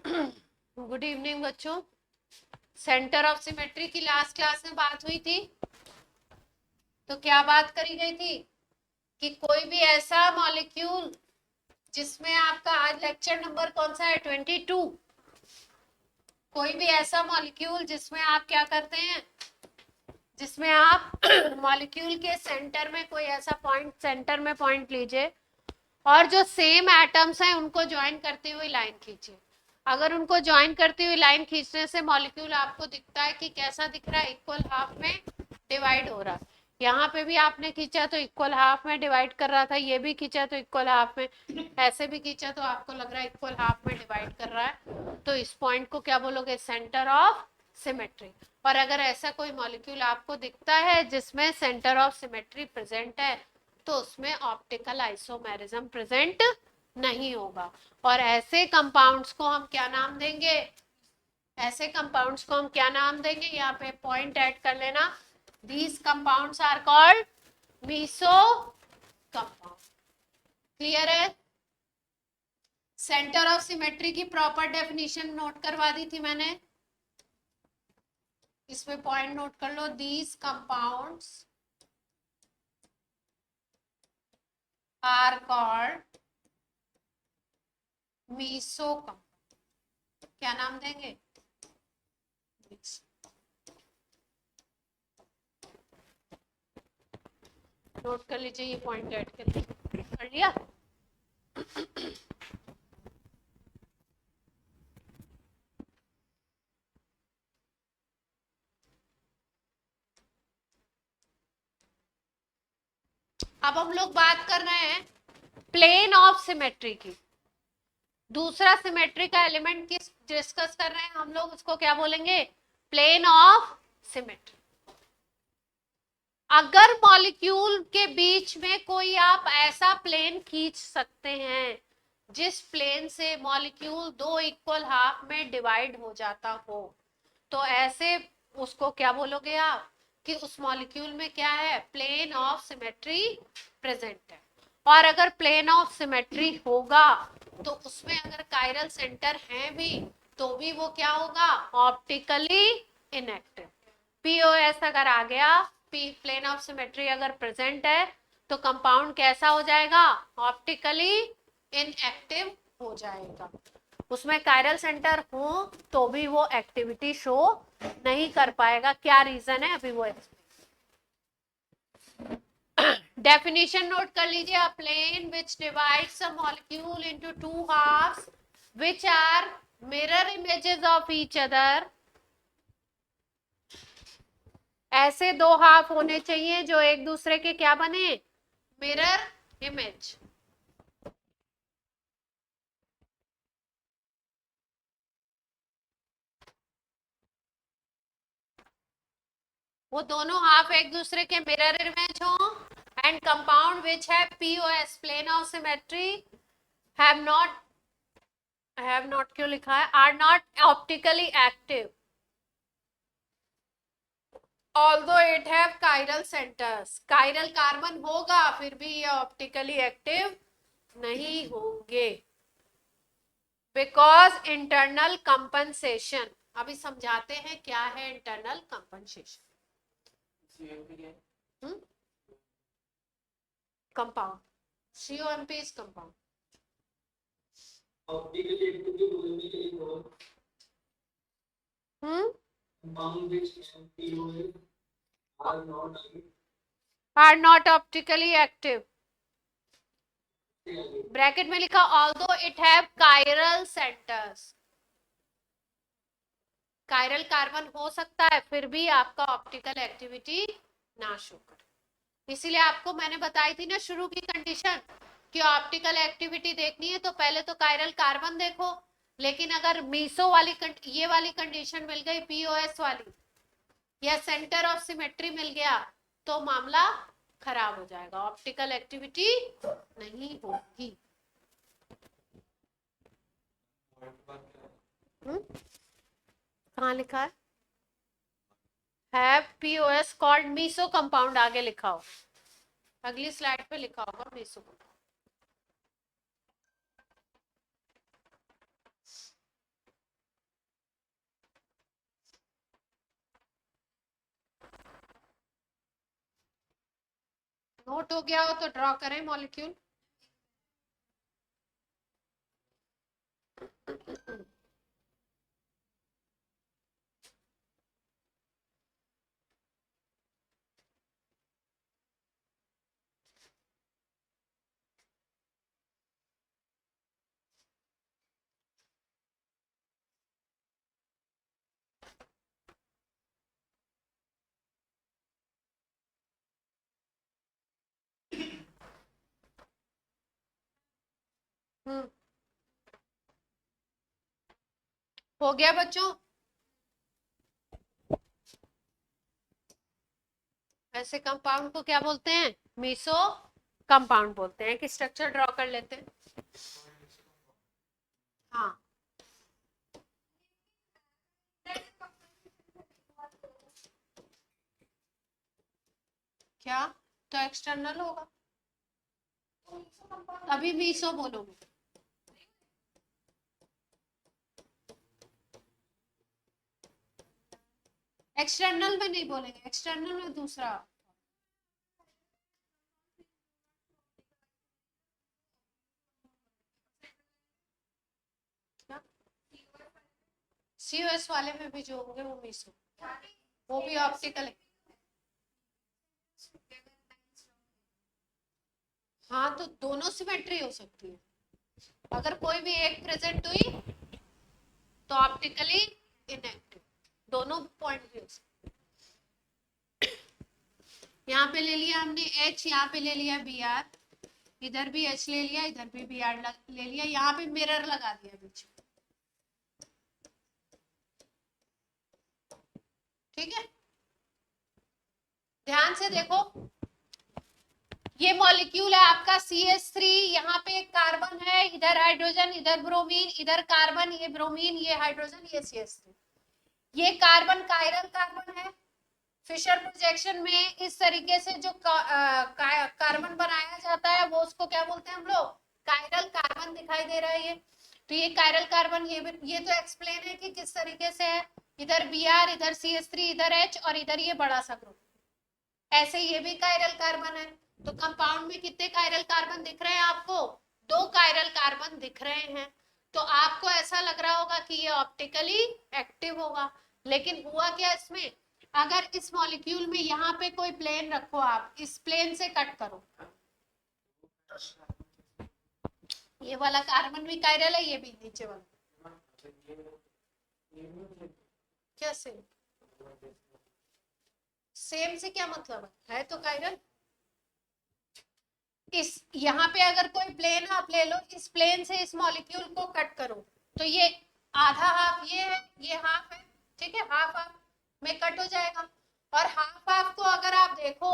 Good evening बच्चों। Centre of symmetry की last class में बात हुई थी, तो क्या बात करी गई थी कि कोई भी ऐसा मॉलिक्यूल जिसमें आपका आज लेक्चर नंबर कौन सा है 22, कोई भी ऐसा मॉलिक्यूल जिसमें आप क्या करते हैं, जिसमें आप मॉलिक्यूल के सेंटर में कोई ऐसा पॉइंट, सेंटर में पॉइंट लीजिए और जो सेम एटम्स हैं उनको ज्वाइन करती हुई लाइन खींचिए। अगर उनको ज्वाइन करती हुई लाइन खींचने से मॉलिक्यूल आपको दिखता है कि कैसा दिख रहा है, इक्वल हाफ में डिवाइड हो रहा है। यहाँ पे भी आपने खींचा तो इक्वल हाफ में डिवाइड कर रहा था, ये भी खींचा तो इक्वल हाफ में, ऐसे भी खींचा तो आपको लग रहा है इक्वल हाफ में डिवाइड कर रहा है। तो इस पॉइंट को क्या बोलोगे? Centre of symmetry. और अगर ऐसा कोई मॉलिक्यूल आपको दिखता है जिसमें सेंटर ऑफ सिमेट्री प्रेजेंट है, तो उसमें ऑप्टिकल आइसोमेरिज्म प्रेजेंट नहीं होगा। और ऐसे कंपाउंड्स को हम क्या नाम देंगे? ऐसे कंपाउंड्स को हम क्या नाम देंगे? यहाँ पे पॉइंट ऐड कर लेना। These compounds are called meso compound. Clear है? सेंटर ऑफ सिमेट्री की प्रॉपर डेफिनेशन नोट करवा दी थी मैंने, इसमें पॉइंट नोट कर लो। These compounds are called meso compound. क्या नाम देंगे? नोट कर लीजिए, ये पॉइंट ऐड कर लिया। अब हम लोग बात कर रहे हैं प्लेन ऑफ सिमेट्री की। दूसरा सिमेट्री का एलिमेंट किस डिस्कस कर रहे हैं हम लोग, उसको क्या बोलेंगे? Plane of symmetry. अगर मॉलिक्यूल के बीच में कोई आप ऐसा प्लेन खींच सकते हैं जिस प्लेन से मॉलिक्यूल दो इक्वल हाफ में डिवाइड हो जाता हो, तो ऐसे उसको क्या बोलोगे आप कि उस मॉलिक्यूल में क्या है? प्लेन ऑफ सिमेट्री प्रेजेंट है। और अगर प्लेन ऑफ सिमेट्री होगा तो उसमें अगर कायरल सेंटर है भी तो भी वो क्या होगा? Optically inactive. पीओएस अगर आ गया, प्लेन ऑफ सिमेट्री अगर प्रेजेंट है, तो कंपाउंड कैसा हो जाएगा? ऑप्टिकली इनएक्टिव हो जाएगा। उसमें कायरल सेंटर हो तो भी वो एक्टिविटी शो नहीं कर पाएगा। क्या रीजन है? अभी वो डेफिनेशन नोट कर लीजिए। A plane which divides a molecule into two halves which are mirror images of each other. ऐसे दो हाफ होने चाहिए जो एक दूसरे के क्या बने? Mirror image. वो दोनों हाफ एक दूसरे के मिरर इमेज हो। एंड कंपाउंड विच है possess, plane of symmetry, have not क्यों लिखा है? Are not optically active although it have chiral centres. Chiral carbon होगा फिर भी ये ऑप्टिकली एक्टिव नहीं होंगे, बिकॉज इंटरनल कंपनसेशन। अभी समझाते हैं क्या है internal compensation. Compound COMP is compound. Are not optically active. Bracket में लिखा although it have chiral centres. Chiral carbon हो सकता है फिर भी आपका ऑप्टिकल एक्टिविटी ना शो करे। इसीलिए आपको मैंने बताई थी ना शुरू की कंडीशन कि ऑप्टिकल एक्टिविटी देखनी है तो पहले तो कायरल कार्बन देखो। लेकिन अगर मीसो वाली ये वाली कंडीशन मिल गई, पीओएस वाली, या सेंटर ऑफ सिमेट्री मिल गया, तो मामला खराब हो जाएगा, ऑप्टिकल एक्टिविटी नहीं होगी। कहाँ लिखा है? Have possess called meso compound, आगे लिखा हो, अगली स्लाइड पे लिखा होगा मीसो कंपाउंड। आउट हो गया हो तो ड्रॉ करें मॉलिक्यूल। हो गया बच्चों? ऐसे कंपाउंड को क्या बोलते हैं? मीसो कंपाउंड बोलते हैं। कि स्ट्रक्चर ड्रॉ कर लेते हैं। हाँ, क्या? तो एक्सटर्नल होगा, अभी मीसो बोलोगे। एक्सटर्नल में नहीं बोलेंगे, एक्सटर्नल में दूसरा। सीओएस वाले में भी जो होंगे वो मीसो, वो भी ऑप्टिकल है। हाँ, तो दोनों सिमेट्री हो सकती है। अगर कोई भी एक प्रेजेंट हुई तो ऑप्टिकली इनएक्टिव, दोनों पॉइंट भी हो सकते। यहाँ पे ले लिया हमने H, यहाँ पे ले लिया Br, इधर भी H ले लिया, इधर भी Br ले लिया, यहाँ पे मिरर लगा दिया बीच में। ठीक है, ध्यान से देखो। ये मॉलिक्यूल है आपका CH3, यहाँ पे कार्बन है, इधर हाइड्रोजन, इधर ब्रोमीन, इधर कार्बन, ये ब्रोमीन, ये हाइड्रोजन, ये CH3। ये कार्बन कायरल कार्बन है। फिशर प्रोजेक्शन में इस तरीके से जो कार्बन बनाया जाता है वो उसको क्या बोलते हैं हम लोग? कायरल कार्बन दिखाई दे रहा है ये। तो ये कायरल कार्बन, ये तो एक्सप्लेन है कि किस तरीके से है। इधर Br, इधर CH3, इधर H और इधर ये बड़ा सा ग्रुप। ऐसे ये भी कायरल कार्बन है। तो कंपाउंड में कितने कायरल कार्बन दिख रहे हैं आपको? 2 कायरल कार्बन दिख रहे हैं। तो आपको ऐसा लग रहा होगा कि ये ऑप्टिकली एक्टिव होगा, लेकिन हुआ क्या इसमें? अगर इस मॉलिक्यूल में यहाँ पे कोई प्लेन रखो, आप इस प्लेन से कट करो, ये वाला कार्बन भी कायरल है, ये भी नीचे वाला। कैसे? सेम से क्या मतलब है तो कायरल। इस यहाँ पे अगर कोई प्लेन आप ले लो, इस प्लेन से इस मॉलिक्यूल को कट करो, तो ये आधा हाफ ये है, ये हाफ है, ठीक है, हाफ हाफ में कट हो जाएगा। और हाफ हाफ को अगर आप देखो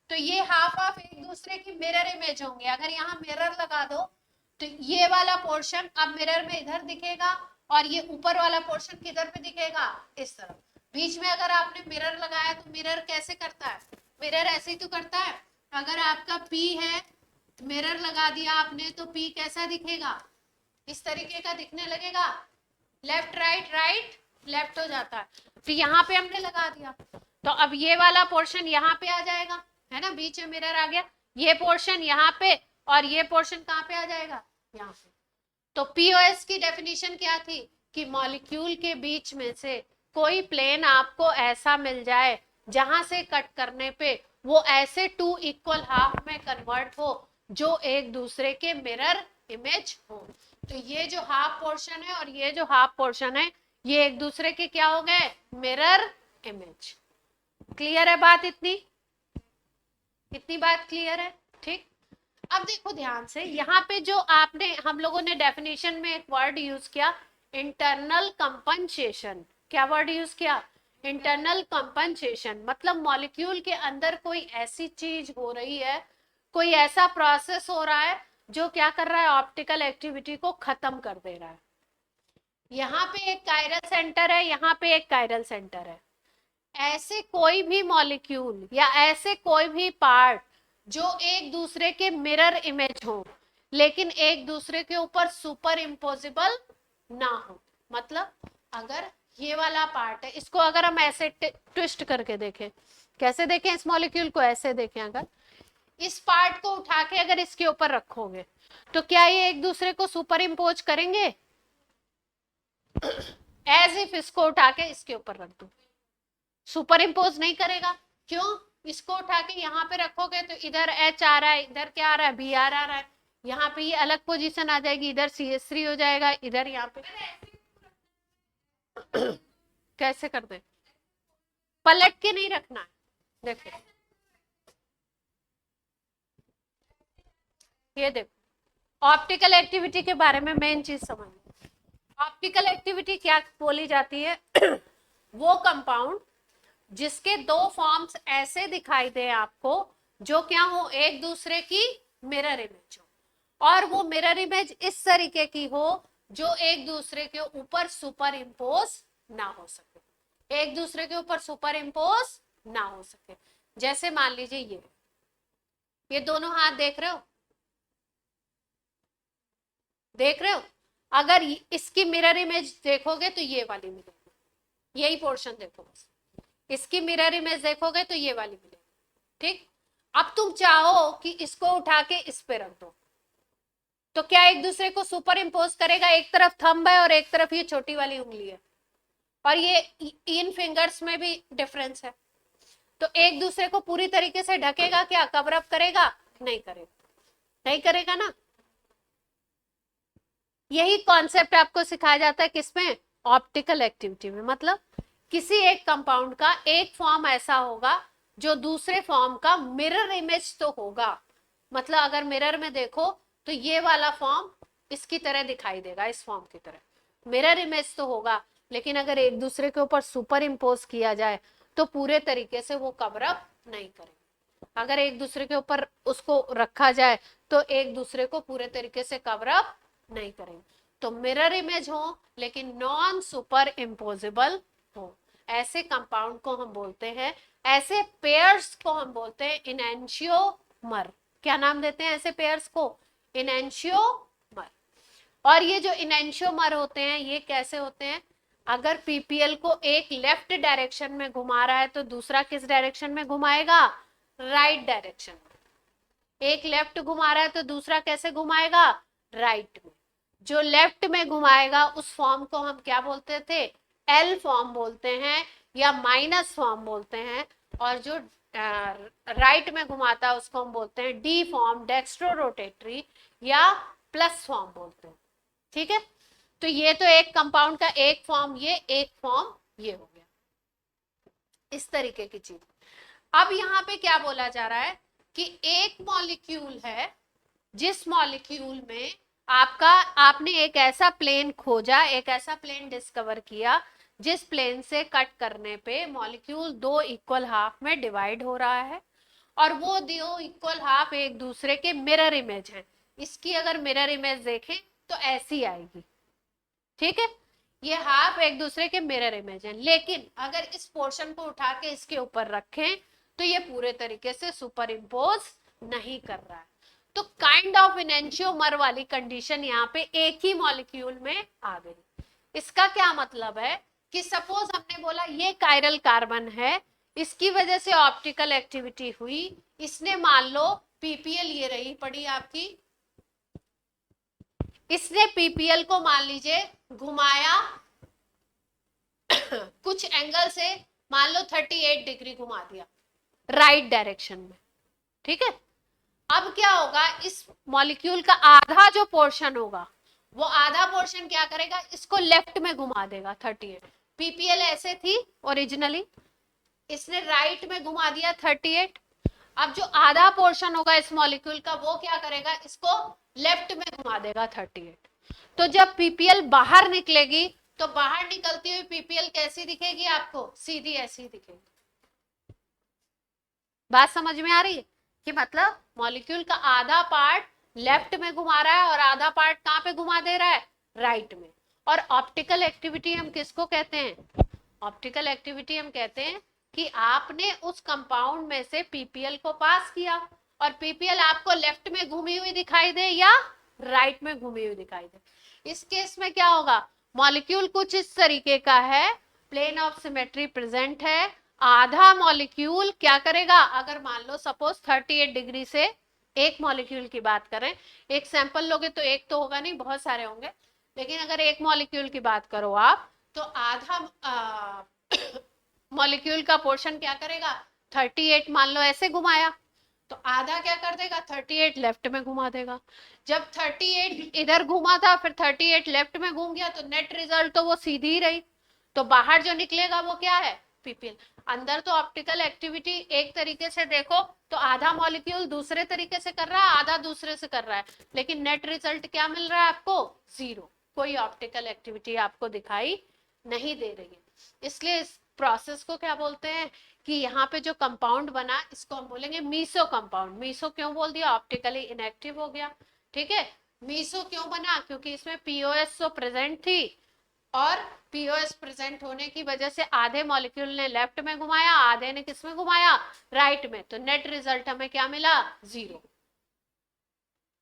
तो ये हाफ हाफ एक दूसरे की मिरर इमेज होंगे। अगर यहाँ मिरर लगा दो तो ये वाला पोर्शन अब मिरर में इधर दिखेगा और ये ऊपर वाला पोर्शन किधर पे दिखेगा? इस तरफ। बीच में अगर आपने मिरर लगाया तो मिरर कैसे करता है? मिरर ऐसे ही तो करता है। अगर आपका P है, मिरर लगा दिया आपने, तो P कैसा दिखेगा? इस तरीके का दिखने लगेगा। लेफ्ट राइट, राइट लेफ्ट हो जाता है। तो यहाँ पे हमने लगा दिया, तो अब ये वाला पोर्शन यहाँ पे आ जाएगा, है ना, बीच में मिरर आ गया। ये पोर्शन यहाँ पे और ये पोर्शन कहाँ पे आ जाएगा? यहाँ पे। तो पीओएस की डेफिनेशन क्या थी? कि मॉलिक्यूल के बीच में से कोई प्लेन आपको ऐसा मिल जाए जहां से कट करने पे वो ऐसे 2 इक्वल हाफ में कन्वर्ट हो जो एक दूसरे के मिरर इमेज हो। तो ये जो हाफ पोर्शन है और ये जो हाफ पोर्शन है, ये एक दूसरे के क्या हो गए? Mirror image. क्लियर है बात? इतनी बात क्लियर है? ठीक। अब देखो ध्यान से, यहाँ पे जो आपने, हम लोगों ने डेफिनेशन में एक वर्ड यूज किया, इंटरनल कंपनसेशन। क्या वर्ड यूज किया? Internal compensation. मतलब मॉलिक्यूल के अंदर कोई ऐसी चीज हो रही है, कोई ऐसा प्रोसेस हो रहा है जो क्या कर रहा है? ऑप्टिकल एक्टिविटी को खत्म कर दे रहा है। यहाँ पे एक कायरल सेंटर है, यहाँ पे एक कायरल सेंटर है। ऐसे कोई भी मॉलिक्यूल या ऐसे कोई भी पार्ट जो एक दूसरे के मिरर इमेज हो लेकिन एक दूसरे के ऊपर सुपर इम्पोजिबल ना हो। मतलब अगर ये वाला पार्ट है, इसको अगर हम ऐसे ट्विस्ट करके देखें, कैसे देखें? इस मॉलिक्यूल को ऐसे देखें, अगर इस पार्ट को उठा के अगर इसके ऊपर रखोगे तो क्या ये एक दूसरे को सुपर इम्पोज करेंगे? एज इफ इसको उठा के इसके ऊपर रख दो, सुपर इम्पोज नहीं करेगा। क्यों? इसको उठा के यहाँ पे रखोगे तो इधर H आ रहा है, इधर क्या आ रहा है, Br आ रहा है, यहाँ पे ये अलग पोजीशन आ जाएगी, इधर CH3 हो जाएगा, इधर यहाँ पे कैसे कर दे? पलट के नहीं रखना है। देखो ये देखो, ऑप्टिकल एक्टिविटी के बारे में मेन चीज समझ। ऑप्टिकल एक्टिविटी क्या बोली जाती है? वो कंपाउंड जिसके दो फॉर्म्स ऐसे दिखाई दे आपको जो क्या हो, एक दूसरे की मिरर इमेज हो, और वो मिरर इमेज इस तरीके की हो जो एक दूसरे के ऊपर सुपर इम्पोज ना हो सके, एक दूसरे के ऊपर सुपर इम्पोज ना हो सके। जैसे मान लीजिए ये दोनों हाथ देख रहे हो, देख रहे हो? अगर इसकी मिरर इमेज देखोगे तो ये वाली मिलेगी, यही पोर्शन देखो बस, इसकी मिरर इमेज देखोगे तो ये वाली मिलेगी। ठीक, अब तुम चाहो कि इसको उठा के इस पे रख दो तो क्या एक दूसरे को सुपर इम्पोज करेगा? एक तरफ थंब है और एक तरफ ये छोटी वाली उंगली है, और ये इन फिंगर्स में भी डिफरेंस है, तो एक दूसरे को पूरी तरीके से ढकेगा क्या? कवर अप करेगा? नहीं करेगा, नहीं करेगा ना। यही कॉन्सेप्ट आपको सिखाया जाता है किसमें? ऑप्टिकल एक्टिविटी में। मतलब किसी एक कंपाउंड का एक फॉर्म ऐसा होगा जो दूसरे फॉर्म का मिरर इमेज तो होगा, मतलब अगर मिरर में देखो तो ये वाला फॉर्म इसकी तरह दिखाई देगा, इस फॉर्म की तरह मिरर इमेज तो होगा, लेकिन अगर एक दूसरे के ऊपर सुपर इम्पोज किया जाए तो पूरे तरीके से वो कवर अप नहीं करेंगे। अगर एक दूसरे के ऊपर उसको रखा जाए तो एक दूसरे को पूरे तरीके से कवर अप नहीं करेंगे। तो मिरर इमेज हो लेकिन नॉन सुपर इम्पोजेबल हो, ऐसे कंपाउंड को हम बोलते हैं, ऐसे पेयर्स को हम बोलते हैं इनैंशियोमर। क्या नाम देते हैं ऐसे पेयर्स को? इनैंशियोमर। और ये जो इनैंशियोमर होते हैं ये कैसे होते हैं? अगर पीपीएल को एक लेफ्ट डायरेक्शन में घुमा रहा है तो दूसरा किस डायरेक्शन में घुमाएगा? राइट डायरेक्शन में। एक लेफ्ट घुमा रहा है तो दूसरा कैसे घुमाएगा? राइट में। जो लेफ्ट में घुमाएगा उस फॉर्म को हम क्या बोलते थे? एल फॉर्म बोलते हैं या माइनस फॉर्म बोलते हैं, और जो राइट में घुमाता है उसको हम बोलते हैं डी फॉर्म, डेक्स्ट्रो रोटेटरी, या प्लस फॉर्म बोलते हैं। ठीक है, तो ये तो एक कंपाउंड का एक फॉर्म, ये एक फॉर्म ये हो गया, इस तरीके की चीज। अब यहाँ पे क्या बोला जा रहा है कि एक मॉलिक्यूल है जिस मॉलिक्यूल में आपने एक ऐसा प्लेन खोजा, एक ऐसा प्लेन डिस्कवर किया जिस प्लेन से कट करने पे मॉलिक्यूल दो इक्वल हाफ में डिवाइड हो रहा है, और वो दो इक्वल हाफ एक दूसरे के मिरर इमेज हैं। इसकी अगर मिरर इमेज देखें तो ऐसी आएगी। ठीक है, ये हाफ एक दूसरे के मिरर इमेज हैं, लेकिन अगर इस पोर्शन को उठा के इसके ऊपर रखें तो ये पूरे तरीके से सुपर इम्पोज नहीं कर रहा है। तो काइंड ऑफ इनैंशियोमर वाली कंडीशन यहाँ पे एक ही मॉलिक्यूल में आ गई। इसका क्या मतलब है कि सपोज हमने बोला ये कायरल कार्बन है, इसकी वजह से ऑप्टिकल एक्टिविटी हुई, इसने मान लो पीपीएल ये रही पड़ी आपकी, इसने पीपीएल को मान लीजिए घुमाया कुछ एंगल से, मान लो 38 डिग्री घुमा दिया राइट डायरेक्शन में। ठीक है, अब क्या होगा, इस मॉलिक्यूल का आधा जो पोर्शन होगा वो आधा पोर्शन क्या करेगा, इसको लेफ्ट में घुमा देगा 38। पीपीएल ऐसे थी ओरिजिनली, इसने राइट में घुमा दिया 38। अब जो आधा पोर्शन होगा इस मॉलिक्यूल का वो क्या करेगा, इसको लेफ्ट में घुमा देगा 38। तो जब पीपीएल बाहर निकलेगी तो बाहर निकलती हुई पीपीएल कैसी दिखेगी आपको? सीधी ऐसी दिखेगी। बात समझ में आ रही है कि मतलब मॉलिक्यूल का आधा पार्ट लेफ्ट में घुमा रहा है और आधा पार्ट कहां पे घुमा दे रहा है? राइट में। और ऑप्टिकल एक्टिविटी हम किसको कहते हैं? ऑप्टिकल एक्टिविटी हम कहते हैं कि आपने उस कंपाउंड में से पीपीएल को पास किया और पीपीएल आपको लेफ्ट में घूमी हुई दिखाई दे या राइट में घूमी हुई दिखाई दे। इस केस में क्या होगा, मॉलिक्यूल कुछ इस तरीके का है, प्लेन ऑफ सिमेट्री प्रेजेंट है, आधा मॉलिक्यूल क्या करेगा, अगर मान लो सपोज 38 डिग्री से एक मॉलिक्यूल की बात करें, एक सैंपल लोगे तो एक तो होगा नहीं, बहुत सारे होंगे, लेकिन अगर एक मॉलिक्यूल की बात करो आप, तो आधा मॉलिक्यूल का पोर्शन क्या करेगा, 38 मान लो ऐसे घुमाया, तो आधा क्या कर देगा, 38 लेफ्ट में घुमा देगा। जब 38 इधर घुमा था, फिर 38 लेफ्ट में घूम गया, तो नेट रिजल्ट तो वो सीधी ही रही, तो बाहर जो निकलेगा वो क्या है, पीपीएल। अंदर तो ऑप्टिकल एक्टिविटी एक तरीके से देखो तो आधा मॉलिक्यूल दूसरे तरीके से कर रहा है, आधा दूसरे से कर रहा है, लेकिन नेट रिजल्ट क्या मिल रहा है आपको, जीरो, कोई ऑप्टिकल एक्टिविटी आपको दिखाई नहीं दे रही है। इसलिए इस प्रोसेस को क्या बोलते हैं कि यहाँ पे जो कंपाउंड बना इसको हम बोलेंगे मीसो कंपाउंड। मीसो क्यों बोल दिया, ऑप्टिकली इनएक्टिव हो गया, ठीक है। मीसो क्यों बना, क्योंकि इसमें पीओएस तो प्रेजेंट थी, और पीओएस प्रेजेंट होने की वजह से आधे मॉलिक्यूल ने लेफ्ट में घुमाया, आधे ने किस में घुमाया, राइट में, तो नेट रिजल्ट हमें क्या मिला, जीरो।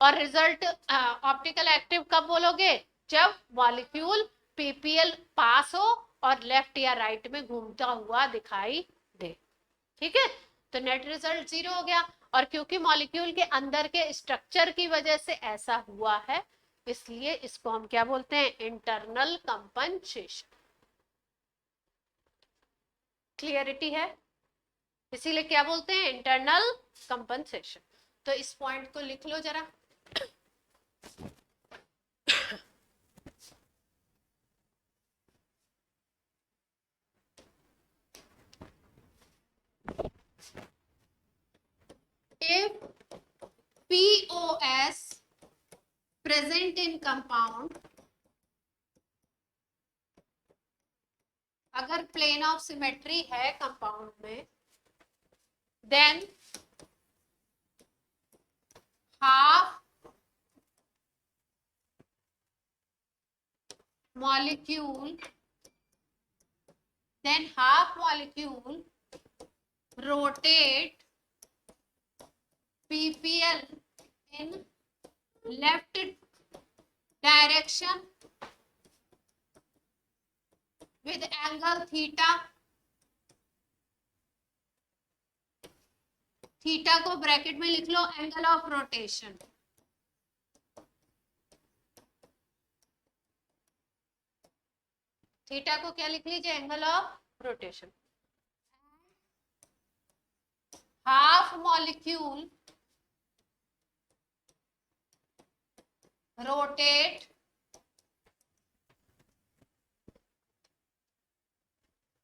और रिजल्ट ऑप्टिकल एक्टिव कब बोलोगे, जब मॉलिक्यूल पीपीएल पास हो और लेफ्ट या राइट में घूमता हुआ दिखाई दे, ठीक है। तो नेट रिजल्ट जीरो हो गया, और क्योंकि मॉलिक्यूल के अंदर के स्ट्रक्चर की वजह से ऐसा हुआ है, इसलिए इसको हम क्या बोलते हैं, इंटरनल कंपनसेशन। क्लियरिटी है, इसीलिए क्या बोलते हैं, इंटरनल कंपनसेशन। तो इस पॉइंट को लिख लो जरा। If POS present in compound, अगर प्लेन ऑफ सिमेट्री है कंपाउंड में, then half molecule rotate PPL in left direction with angle theta। Theta को ब्रैकेट में लिख लो, एंगल ऑफ रोटेशन। थीटा को क्या लिख लीजिए, angle of rotation. Half molecule rotate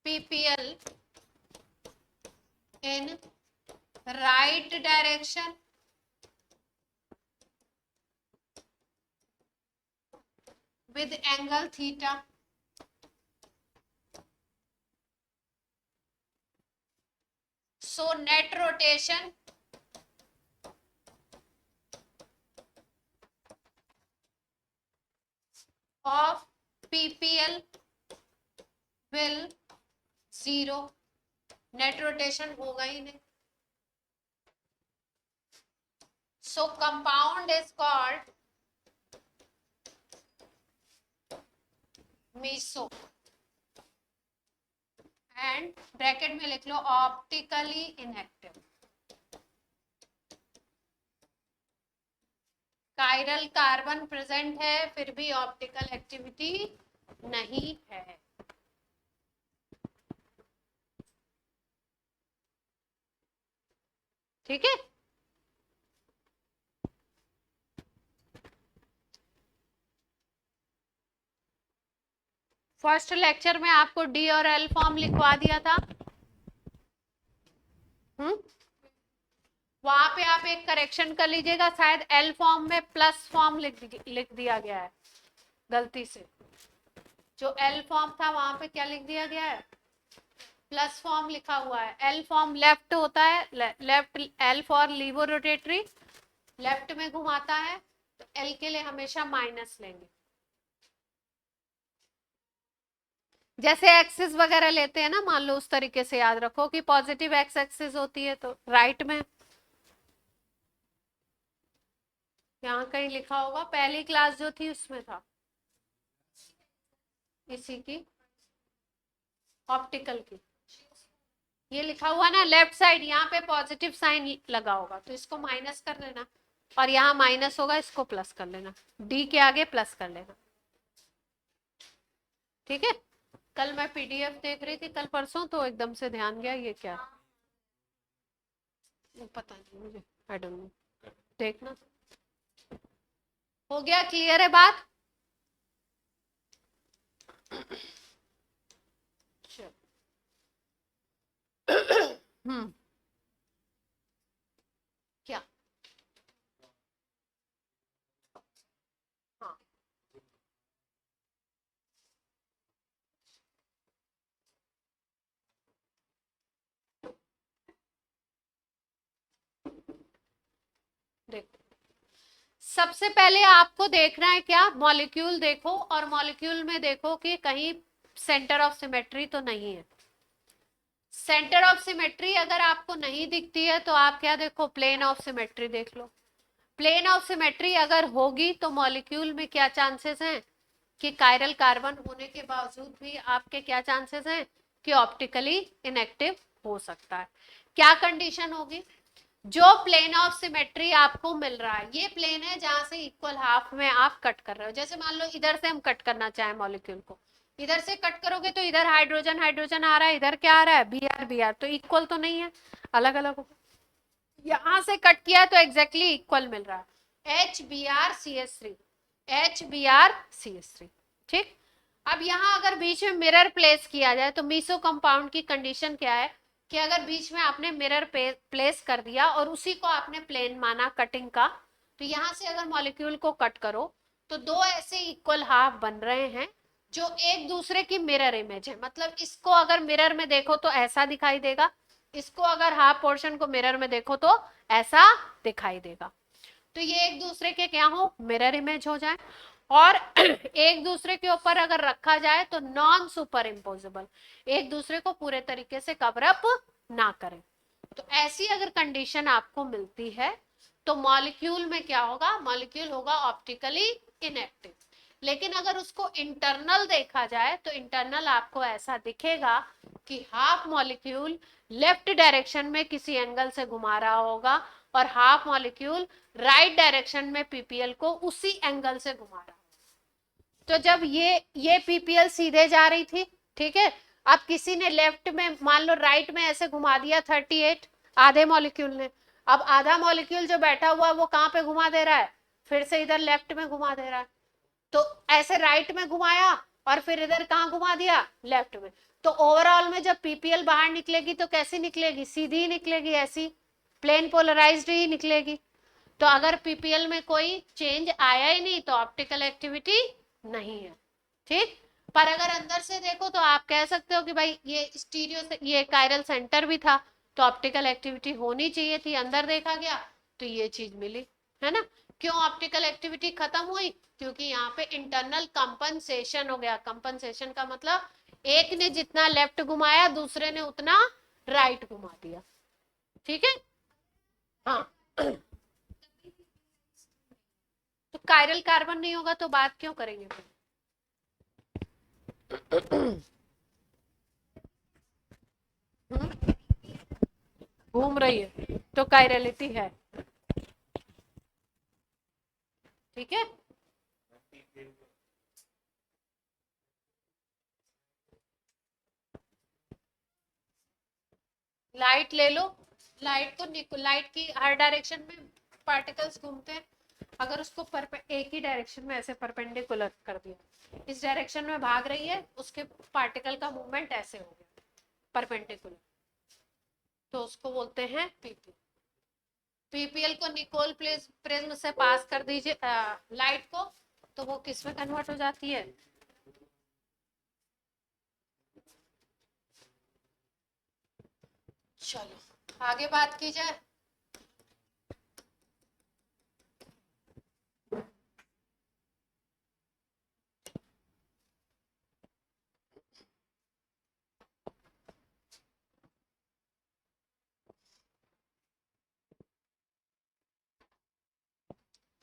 PPL in right direction with angle theta। So net rotation of PPL will zero। नेट रोटेशन होगा ही नहीं। So compound is called meso, and bracket में लिख लो optically inactive. Chiral carbon present है, फिर भी ऑप्टिकल एक्टिविटी नहीं है। ठीक है, फर्स्ट लेक्चर में आपको डी और एल फॉर्म लिखवा दिया था। वहां पे आप एक करेक्शन कर लीजिएगा, शायद एल फॉर्म में प्लस फॉर्म लिख दिया गया है गलती से। जो एल फॉर्म था वहां पे क्या लिख दिया गया है, प्लस फॉर्म लिखा हुआ है। एल फॉर्म लेफ्ट होता है, left L for laevo rotatory, left में घुमाता है, तो एल के लिए हमेशा माइनस लेंगे। जैसे एक्सिस वगैरह लेते हैं ना, मान लो उस तरीके से याद रखो कि पॉजिटिव एक्स एक्सिस होती है तो राइट में, यहाँ कहीं लिखा होगा, पहली क्लास जो थी उसमें था, इसी की ऑप्टिकल की, ये लिखा हुआ ना लेफ्ट साइड, यहाँ पे पॉजिटिव साइन लगा होगा तो इसको माइनस कर लेना, और यहाँ माइनस होगा इसको प्लस कर लेना, डी के आगे प्लस कर लेना। ठीक है। कल मैं पीडीएफ देख रही थी कल परसों, तो एकदम से ध्यान गया ये क्या, वो पता नहीं मुझे, आई डोंट नो, देखना। हो गया, क्लियर है बात? हम्म, क्या? हाँ, देखो सबसे पहले आपको देखना है क्या, मॉलिक्यूल देखो, और मॉलिक्यूल में देखो कि कहीं सेंटर ऑफ सिमेट्री तो नहीं है। सेंटर ऑफ सिमेट्री अगर आपको नहीं दिखती है तो आप क्या देखो, प्लेन ऑफ सिमेट्री देख लो। प्लेन ऑफ सिमेट्री अगर होगी तो मॉलिक्यूल में क्या चांसेस हैं कि कायरल कार्बन होने के बावजूद भी आपके क्या चांसेस हैं कि ऑप्टिकली इनएक्टिव हो सकता है। क्या कंडीशन होगी, जो प्लेन ऑफ सिमेट्री आपको मिल रहा है, ये प्लेन है जहां से इक्वल हाफ में आप कट कर रहे हो। जैसे मान लो इधर से हम कट करना चाहें मॉलिक्यूल को, इधर से कट करोगे तो इधर हाइड्रोजन हाइड्रोजन आ रहा है, इधर क्या आ रहा है, Br Br, तो इक्वल तो नहीं है, अलग अलग होगा। यहां से कट किया तो एग्जैक्टली इक्वल मिल रहा है, HBrCH3, HBrCH3। ठीक। अब यहाँ अगर बीच में मिरर प्लेस किया जाए तो मीसो कंपाउंड की कंडीशन क्या है कि अगर बीच में आपने मिरर प्लेस कर दिया और उसी को आपने प्लेन माना कटिंग का, तो यहाँ से अगर मॉलिक्यूल को कट करो तो दो ऐसे इक्वल हाफ बन रहे हैं जो एक दूसरे की मिरर इमेज है। मतलब इसको अगर मिरर में देखो तो ऐसा दिखाई देगा, इसको अगर हाफ पोर्शन को मिरर में देखो तो ऐसा दिखाई देगा। तो ये एक दूसरे के क्या हो, मिरर इमेज हो जाए, और एक दूसरे के ऊपर अगर रखा जाए तो नॉन सुपर इम्पोजेबल, एक दूसरे को पूरे तरीके से कवर अप ना करें। तो ऐसी अगर कंडीशन आपको मिलती है तो मॉलिक्यूल में क्या होगा, मॉलिक्यूल होगा ऑप्टिकली इनएक्टिव। लेकिन अगर उसको इंटरनल देखा जाए तो इंटरनल आपको ऐसा दिखेगा कि हाफ मॉलिक्यूल लेफ्ट डायरेक्शन में किसी एंगल से घुमा रहा होगा और हाफ मॉलिक्यूल राइट डायरेक्शन में पीपीएल को उसी एंगल से घुमा रहा है। तो जब ये पीपीएल सीधे जा रही थी, ठीक है, अब किसी ने लेफ्ट में मान लो राइट में ऐसे घुमा दिया 38, आधे मॉलिक्यूल ने, अब आधा मॉलिक्यूल जो बैठा हुआ है वो कहां पे घुमा दे रहा है, फिर से इधर लेफ्ट में घुमा दे रहा है। तो ऐसे राइट में घुमाया और फिर इधर कहां घुमा दिया, लेफ्ट में। तो ओवरऑल में जब पीपीएल बाहर निकलेगी तो कैसी निकलेगी, सीधी ही निकलेगी, ऐसी प्लेन पोलराइज्ड ही निकलेगी। तो अगर पीपीएल में कोई चेंज आया ही नहीं तो ऑप्टिकल एक्टिविटी नहीं है। ठीक। पर अगर अंदर से देखो तो आप कह सकते हो कि भाई ये स्टीरियो से ये कायरल सेंटर भी था तो ऑप्टिकल एक्टिविटी होनी चाहिए थी, अंदर देखा गया तो ये चीज मिली, है ना। क्यों ऑप्टिकल एक्टिविटी खत्म हुई, क्योंकि यहाँ पे इंटरनल कंपनसेशन हो गया। कंपनसेशन का मतलब एक ने जितना लेफ्ट घुमाया दूसरे ने उतना राइट घुमा दिया। ठीक है। हाँ। तो कायरल कार्बन नहीं होगा तो बात क्यों करेंगे फिर? घूम रही है तो कायरलिटी है। ठीक है। लाइट ले लो, लाइट की हर डायरेक्शन में पार्टिकल्स घूमते हैं। अगर उसको एक ही डायरेक्शन में ऐसे परपेंडिकुलर कर दिया, इस डायरेक्शन में भाग रही है, उसके पार्टिकल का मूवमेंट ऐसे हो गया परपेंडिकुलर, तो उसको बोलते हैं पीपीएल। पीपीएल को निकोल प्रिज्म से पास कर दीजिए लाइट को, तो वो किस में कन्वर्ट हो जाती है, चलो आगे बात की जाए।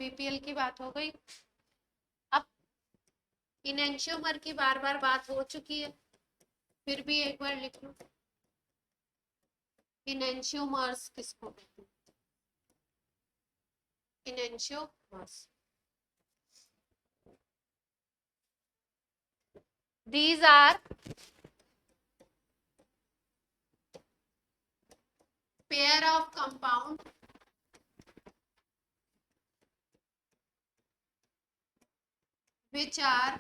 पीपीएल की बात हो गई। अब इनेंशियोमर की बार बार बात हो चुकी है, फिर भी एक बार लिख लो। इनेंशियोमर्स किसको कहते हैं? Enantiomers. These are pair of compound which are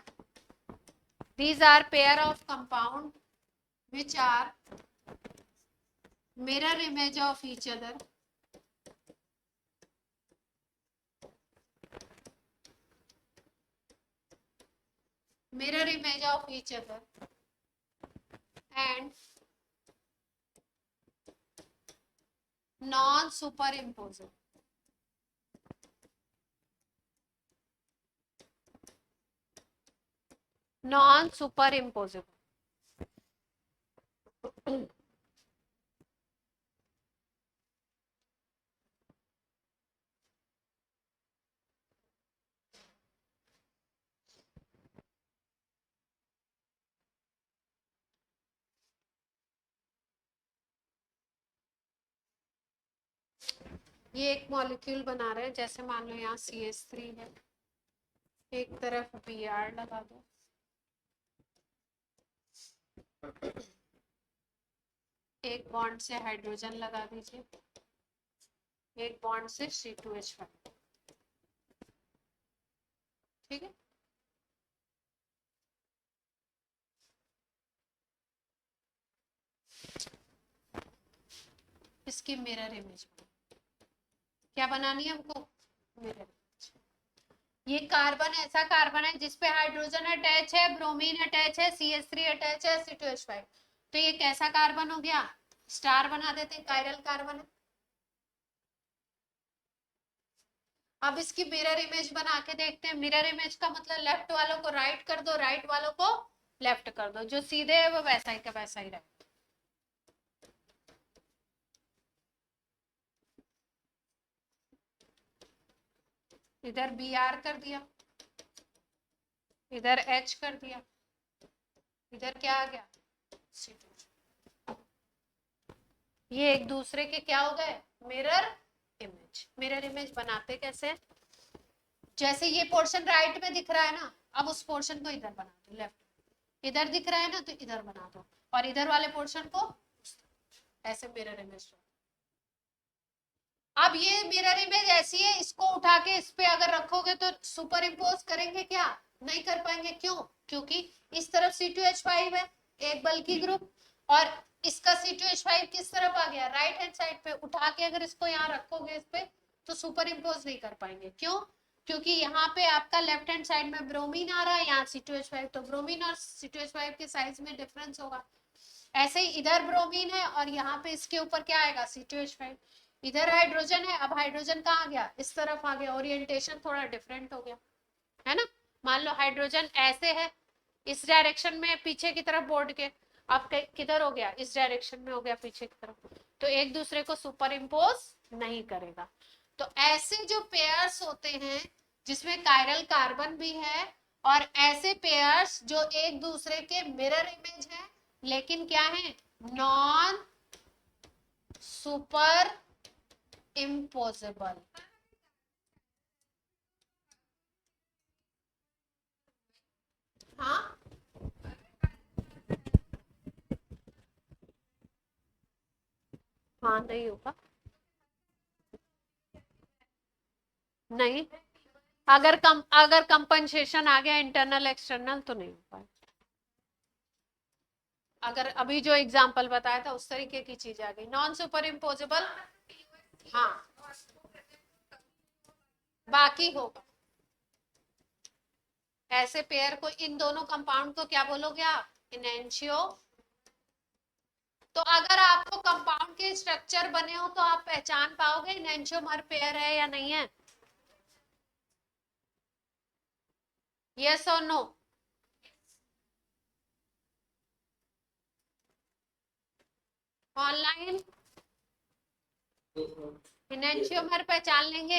these are pair of compound which are mirror image of each other. Mirror image of each other and non superimposable. Non superimposable. ये एक molecule बना रहे हैं, जैसे मान लो यहाँ CH3 है, एक तरफ Br लगा दो, एक बॉन्ड से हाइड्रोजन लगा दीजिए, एक बॉन्ड से C2H5, ठीक है। इसकी मिरर इमेज क्या बनानी है हमको? Mirror image. ये कार्बन ऐसा कार्बन है जिसपे हाइड्रोजन अटैच है, ब्रोमीन अटैच है, CH3 अटैच है, C2H5, तो ये कैसा कार्बन हो गया? स्टार बना देते हैं, कायरल कार्बन है। अब इसकी मिरर इमेज बना के देखते हैं। मिरर इमेज का मतलब लेफ्ट वालों को राइट कर दो, राइट वालों को लेफ्ट कर दो, जो सीधे है वो वैसा ही का वैसा ही रहे। इधर Br कर दिया, इधर H कर दिया, इधर क्या आ गया? C2। ये एक दूसरे के क्या हो गए? Mirror image. मिरर इमेज बनाते कैसे? जैसे ये पोर्शन राइट में दिख रहा है ना, अब उस पोर्शन को इधर बना दो, लेफ्ट। इधर दिख रहा है ना, तो इधर बना दो, और इधर वाले पोर्शन को ऐसे मिरर इमेज। अब ये मिरर इमेज ऐसी है, इसको उठा के इस पे अगर रखोगे तो सुपर इम्पोज करेंगे क्या? नहीं कर पाएंगे। क्यों? क्योंकि इस तरफ C2H5 है, एक बल्कि ग्रुप, और इसका C2H5 किस तरफ आ गया? राइट हैंड साइड पे। उठा के अगर इसको यहाँ रखोगे इस पे, तो सुपर इम्पोज नहीं कर पाएंगे। क्यों? क्योंकि यहाँ पे आपका लेफ्ट हैंड साइड में ब्रोमीन आ रहा है, यहाँ C2H5, तो ब्रोमीन और C2H5 के साइज में डिफरेंस होगा। ऐसे ही इधर ब्रोमीन है और यहाँ पे इसके ऊपर क्या आएगा? C2H5। इधर हाइड्रोजन है, अब हाइड्रोजन कहाँ आ गया? इस तरफ आ गया, ओरिएंटेशन थोड़ा डिफरेंट हो गया, है ना। मान लो हाइड्रोजन ऐसे है, इस डायरेक्शन में पीछे की तरफ बोर्ड के, अब किधर हो गया? इस डायरेक्शन में हो गया, पीछे की तरफ, तो एक दूसरे को सुपर इम्पोज नहीं करेगा। तो ऐसे जो पेयर्स होते हैं जिसमें कायरल कार्बन भी है, और ऐसे पेयर्स जो एक दूसरे के मिरर इमेज है लेकिन क्या है? Non super impossible. हाँ, हाँ नहीं होगा, नहीं। अगर कंपनसेशन आ गया इंटरनल एक्सटर्नल तो नहीं हो पाएगा। अगर अभी जो एग्जांपल बताया था उस तरीके की चीज आ गई, नॉन सुपर इम्पोजिबल, हाँ, बाकी होगा। ऐसे पेयर को, इन दोनों कंपाउंड को क्या बोलोगे आप? इनेंशियो। तो अगर आपको कंपाउंड के स्ट्रक्चर बने हो तो आप पहचान पाओगे इनेंशियोमर पेयर है या नहीं है? यस और नो? ऑनलाइन इनेंशियोमर पहचान लेंगे?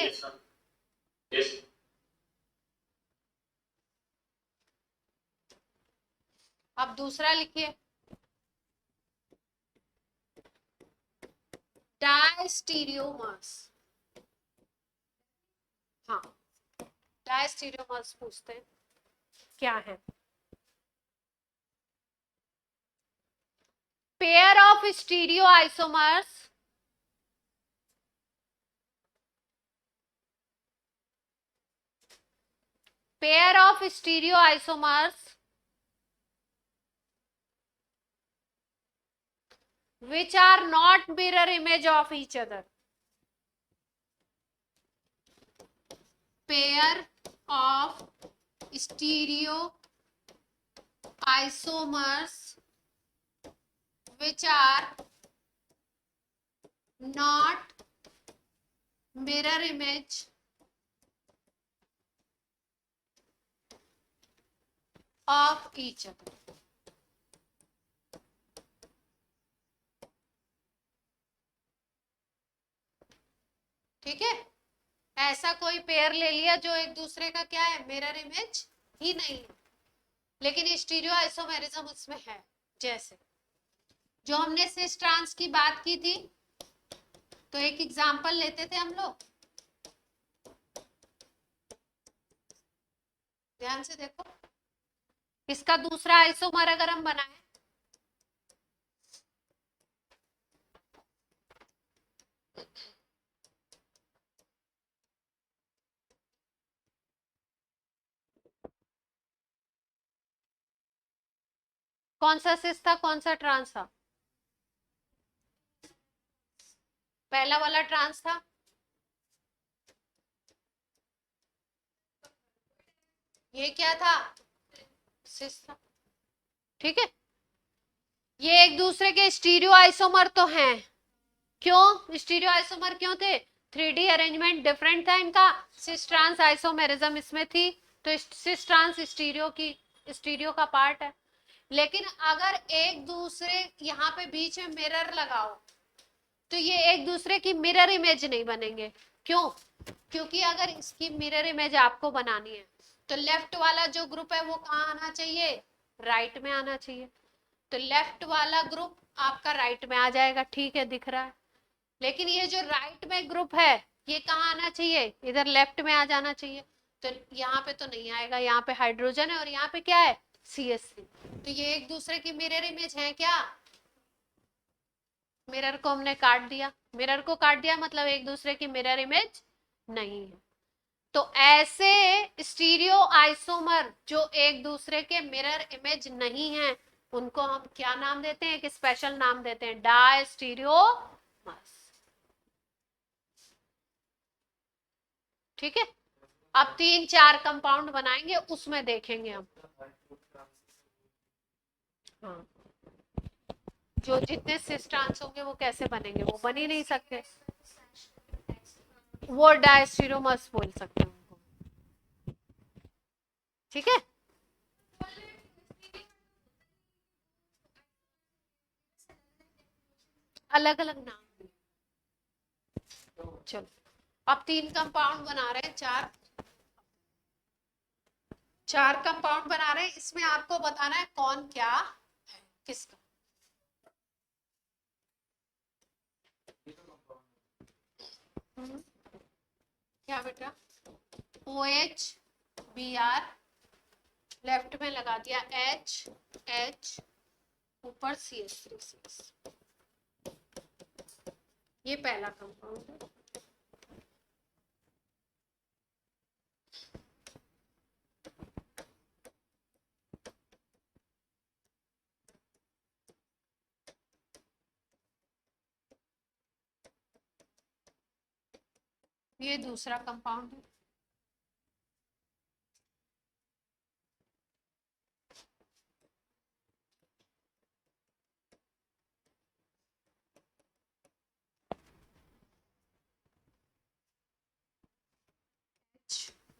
yes. अब दूसरा लिखिए, डायस्टीरियोमर्स, हाँ डायस्टीरियोमर्स पूछते हैं क्या है। Pair of stereo isomers pair of stereoisomers which are not mirror image of each other. Pair of stereoisomers which are not mirror image of each other. ठीक है, ऐसा कोई पेयर ले लिया जो एक दूसरे का क्या है, मिरर इमेज ही नहीं है, लेकिन स्टीरियो आइसोमेरिज्म उसमें है। जैसे जो हमने सिस ट्रांस की बात की थी, तो एक एग्जांपल लेते थे हम लोग, ध्यान से देखो, इसका दूसरा आइसोमर अगर हम बनाए, कौन सा सिस था कौन सा ट्रांस था, पहला वाला ट्रांस था, ये क्या था, सिस था। ठीक है, ये एक दूसरे के स्टीरियो आइसोमर तो हैं, क्यों स्टीरियो आइसोमर क्यों थे, 3D अरेंजमेंट डिफरेंट था इनका, सिस ट्रांस आइसोमेरिज्म इसमें थी, तो सिस ट्रांस स्टीरियो का पार्ट है। लेकिन अगर एक दूसरे यहाँ पे बीच में मिरर लगाओ, तो ये एक दूसरे की मिरर इमेज नहीं बनेंगे। क्यों, क्योंकि अगर इसकी मिरर इमेज आपको बनानी है, तो लेफ्ट वाला जो ग्रुप है वो कहाँ आना चाहिए, राइट में आना चाहिए, तो लेफ्ट वाला ग्रुप आपका राइट में आ जाएगा, ठीक है दिख रहा है। लेकिन ये जो राइट में ग्रुप है ये कहाँ आना चाहिए, इधर लेफ्ट में आ जाना चाहिए, तो यहाँ पे तो नहीं आएगा, यहाँ पे हाइड्रोजन है और यहाँ पे क्या है, CH3, तो ये एक दूसरे की मिरर इमेज है क्या, मिरर को हमने काट दिया, मिरर को काट दिया मतलब एक दूसरे की मिरर इमेज नहीं है। तो ऐसे स्टीरियो आइसोमर जो एक दूसरे के मिरर इमेज नहीं है, उनको हम क्या नाम देते हैं, एक स्पेशल नाम देते हैं, डायस्टीरियोमर्स। ठीक है, अब 3-4 कंपाउंड बनाएंगे, उसमें देखेंगे हम, हाँ जो जितने सिस ट्रांस होंगे वो कैसे बनेंगे, वो बन ही नहीं सकते, वो डायस्टीरियोमर्स बोल सकते हैं उनको। ठीक है, अलग अलग नाम। चलो अब 3 कंपाउंड बना रहे हैं, 4 कंपाउंड बना रहे हैं, इसमें आपको बताना है कौन क्या है किसका। क्या बेटा, OH Br, लेफ्ट में लगा दिया H, ऊपर CH3, ये पहला कंपाउंड है। ये दूसरा कंपाउंड है,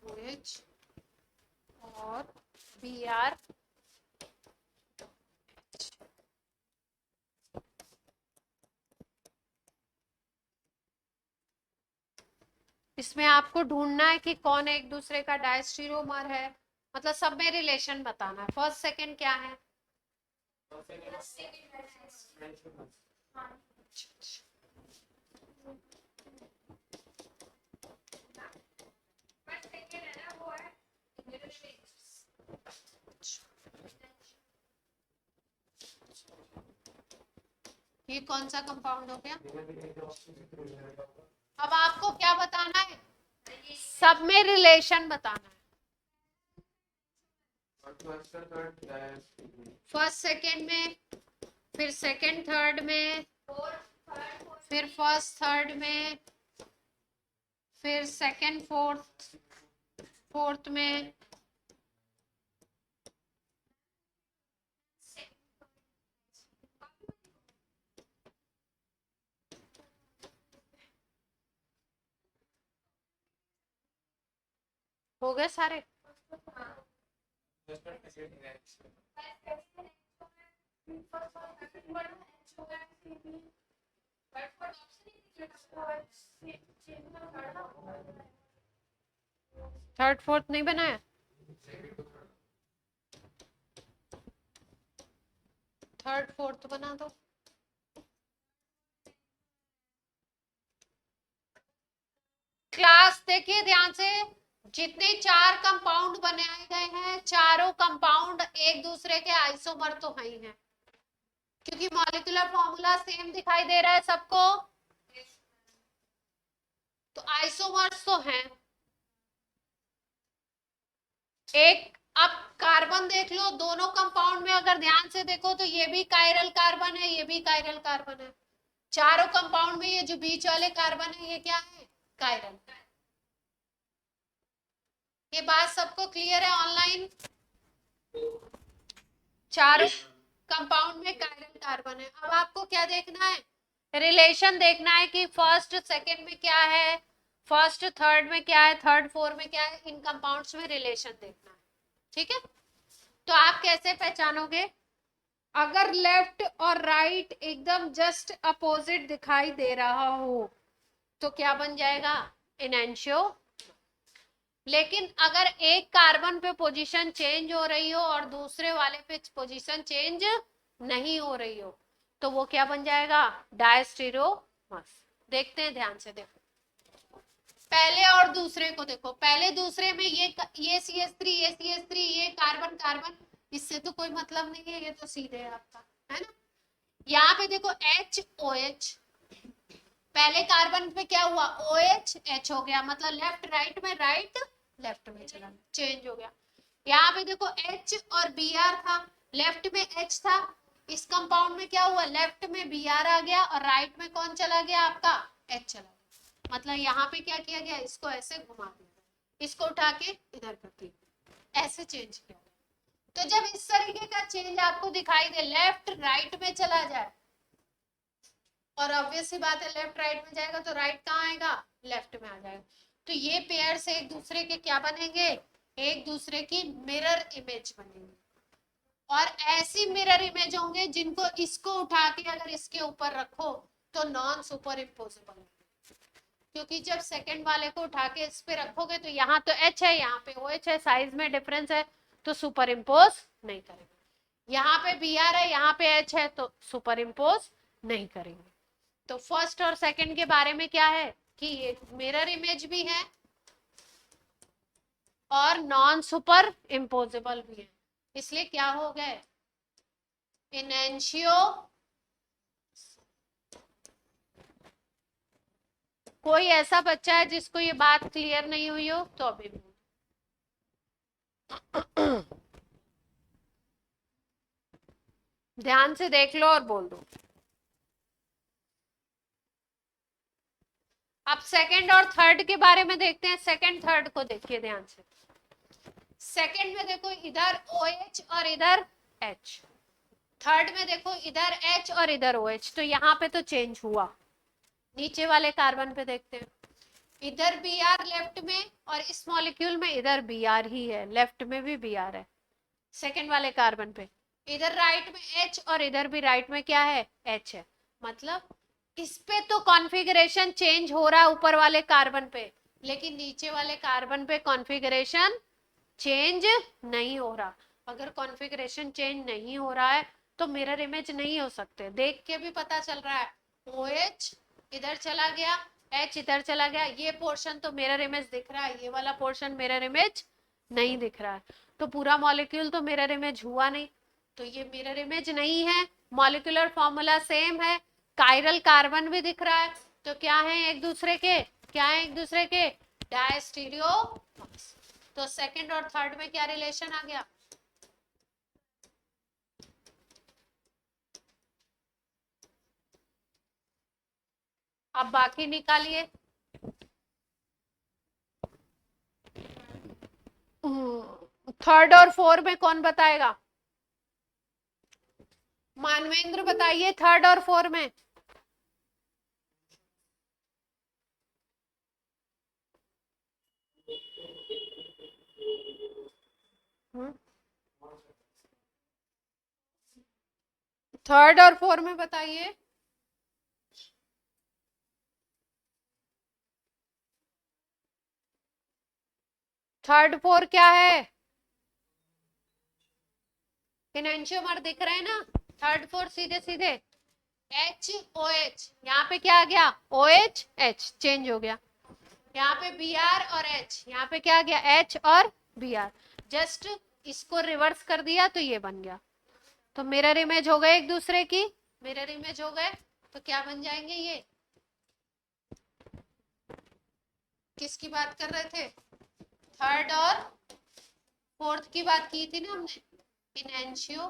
OH और Br, इसमें आपको ढूंढना है कि कौन एक दूसरे का डायस्टीरियोमर है, मतलब सब में रिलेशन बताना है। फर्स्ट सेकंड क्या है, ये कौन सा कंपाउंड हो गया? अब आपको क्या बताना है? सब में रिलेशन बताना है। फर्स्ट सेकेंड में, फिर सेकेंड थर्ड में, फिर फर्स्ट थर्ड में, फिर सेकेंड फोर्थ में, हो गए सारे। थर्ड फोर्थ नहीं बनाया? थर्ड फोर्थ बना दो। क्लास देखिए ध्यान से, जितने चार कंपाउंड बनाए गए हैं, चारों कंपाउंड एक दूसरे के आइसोमर तो है ही हैं, क्योंकि मॉलिक्यूलर फॉर्मूला सेम दिखाई दे रहा है सबको, तो आइसोमर्स तो हैं। एक अब कार्बन देख लो, दोनों कंपाउंड में अगर ध्यान से देखो तो ये भी कायरल कार्बन है, ये भी कायरल कार्बन है। चारों कंपाउंड में ये जो बीच वाले कार्बन है, ये क्या है? कायरल। ये बात सबको क्लियर है ऑनलाइन? चारों कंपाउंड में कायरल कार्बन है। अब आपको क्या देखना है? रिलेशन देखना है कि फर्स्ट सेकंड में क्या है, फर्स्ट थर्ड में क्या है, थर्ड फोर्थ में क्या है, इन कंपाउंड्स में रिलेशन देखना है। ठीक है, तो आप कैसे पहचानोगे? अगर लेफ्ट और राइट एकदम जस्ट अपोजिट दिखाई दे रहा हो तो क्या बन जाएगा? इनएंशियो। लेकिन अगर एक कार्बन पे पोजीशन चेंज हो रही हो और दूसरे वाले पे पोजीशन चेंज नहीं हो रही हो तो वो क्या बन जाएगा? डायस्टीरियोमर्स। देखते हैं ध्यान से, देखो पहले और दूसरे को देखो। पहले दूसरे में ये CH3 ये CH3 ये कार्बन कार्बन, इससे तो कोई मतलब नहीं है, ये तो सीधे है आपका, है ना। यहाँ पे देखो HOH, पहले कार्बन पे क्या हुआ? OH H हो गया, मतलब लेफ्ट राइट में, राइट लेफ्ट में चला, चेंज हो गया। यहाँ पे देखो H और Br था, लेफ्ट में H था, इस कंपाउंड में क्या हुआ? लेफ्ट में Br आ गया और राइट में कौन चला गया? आपका H चला गया। मतलब यहाँ पे क्या किया गया? इसको ऐसे घुमा दिया, इसको उठा के इधर कर दिया, ऐसे चेंज किया। तो जब इस तरीके का चेंज आपको दिखाई दे, लेफ्ट राइट में चला जाए, और ऑब्वियस सी बात है लेफ्ट राइट में जाएगा तो राइट कहाँ आएगा? लेफ्ट में आ जाएगा। तो ये पेयर से एक दूसरे के क्या बनेंगे? एक दूसरे की मिरर इमेज बनेंगे, और ऐसी मिरर इमेज होंगे जिनको इसको उठा के अगर इसके ऊपर रखो तो नॉन सुपर इम्पोजेबल है, क्योंकि जब सेकंड वाले को उठा के इस पे रखोगे तो यहाँ तो H है, यहाँ पे OH है, साइज में डिफरेंस है तो सुपर इम्पोज नहीं करेंगे। यहाँ पे Br है, यहाँ पे H है तो सुपर इम्पोज नहीं करेंगे। तो फर्स्ट और सेकंड के बारे में क्या है कि ये मिरर इमेज भी है और नॉन सुपर इम्पोजेबल भी है, इसलिए क्या हो गए? इनएंशियो। कोई ऐसा बच्चा है जिसको ये बात क्लियर नहीं हुई हो तो अभी भी ध्यान से देख लो और बोल दो। अब सेकंड और थर्ड के बारे में देखते हैं। सेकंड थर्ड को देखिए ध्यान से। सेकंड में देखो इधर OH और इधर H, थर्ड में देखो इधर H और इधर OH, तो यहाँ पे तो चेंज हुआ। नीचे वाले कार्बन पे देखते हैं, इधर Br लेफ्ट में और इस मॉलिक्यूल में इधर Br ही है, लेफ्ट में भी Br है सेकंड वाले कार्बन पे। इधर राइट में H और इधर भी राइट में क्या है? H है। मतलब इस पे तो कॉन्फ़िगरेशन चेंज हो रहा है ऊपर वाले कार्बन पे, लेकिन नीचे वाले कार्बन पे कॉन्फ़िगरेशन चेंज नहीं हो रहा। अगर कॉन्फ़िगरेशन चेंज नहीं हो रहा है तो मिरर इमेज नहीं हो सकते। देख के भी पता चल रहा है OH इधर चला गया, H इधर चला गया, ये पोर्शन तो मिरर इमेज दिख रहा है, ये वाला पोर्शन मिरर इमेज नहीं दिख रहा है, तो पूरा मॉलिक्यूल तो मिरर इमेज हुआ नहीं, तो ये मिरर इमेज नहीं है। मॉलिक्यूलर फॉर्मूला सेम है, कायरल कार्बन भी दिख रहा है, तो क्या है एक दूसरे के, क्या है एक दूसरे के, डायस्टीरियो। तो सेकंड और थर्ड में क्या रिलेशन आ गया, अब बाकी निकालिए। थर्ड और फोर में कौन बताएगा, मानवेंद्र बताइए, थर्ड और फोर में। थर्ड और फोर में बताइए। थर्ड फोर क्या है, इनएंशियोमर दिख रहे हैं ना, थर्ड फोर सीधे सीधे एच ओ एच, यहाँ पे क्या आ गया ओ एच एच चेंज हो गया, यहाँ पे बी आर और एच, यहाँ पे क्या आ गया एच और बी आर, जस्ट इसको रिवर्स कर दिया तो ये बन गया, तो मिरर इमेज हो गए एक दूसरे की, मिरर इमेज हो गए, तो क्या बन जाएंगे ये, किसकी बात कर रहे थे, थर्ड और फोर्थ की बात की थी ना हमने, इनएंशियो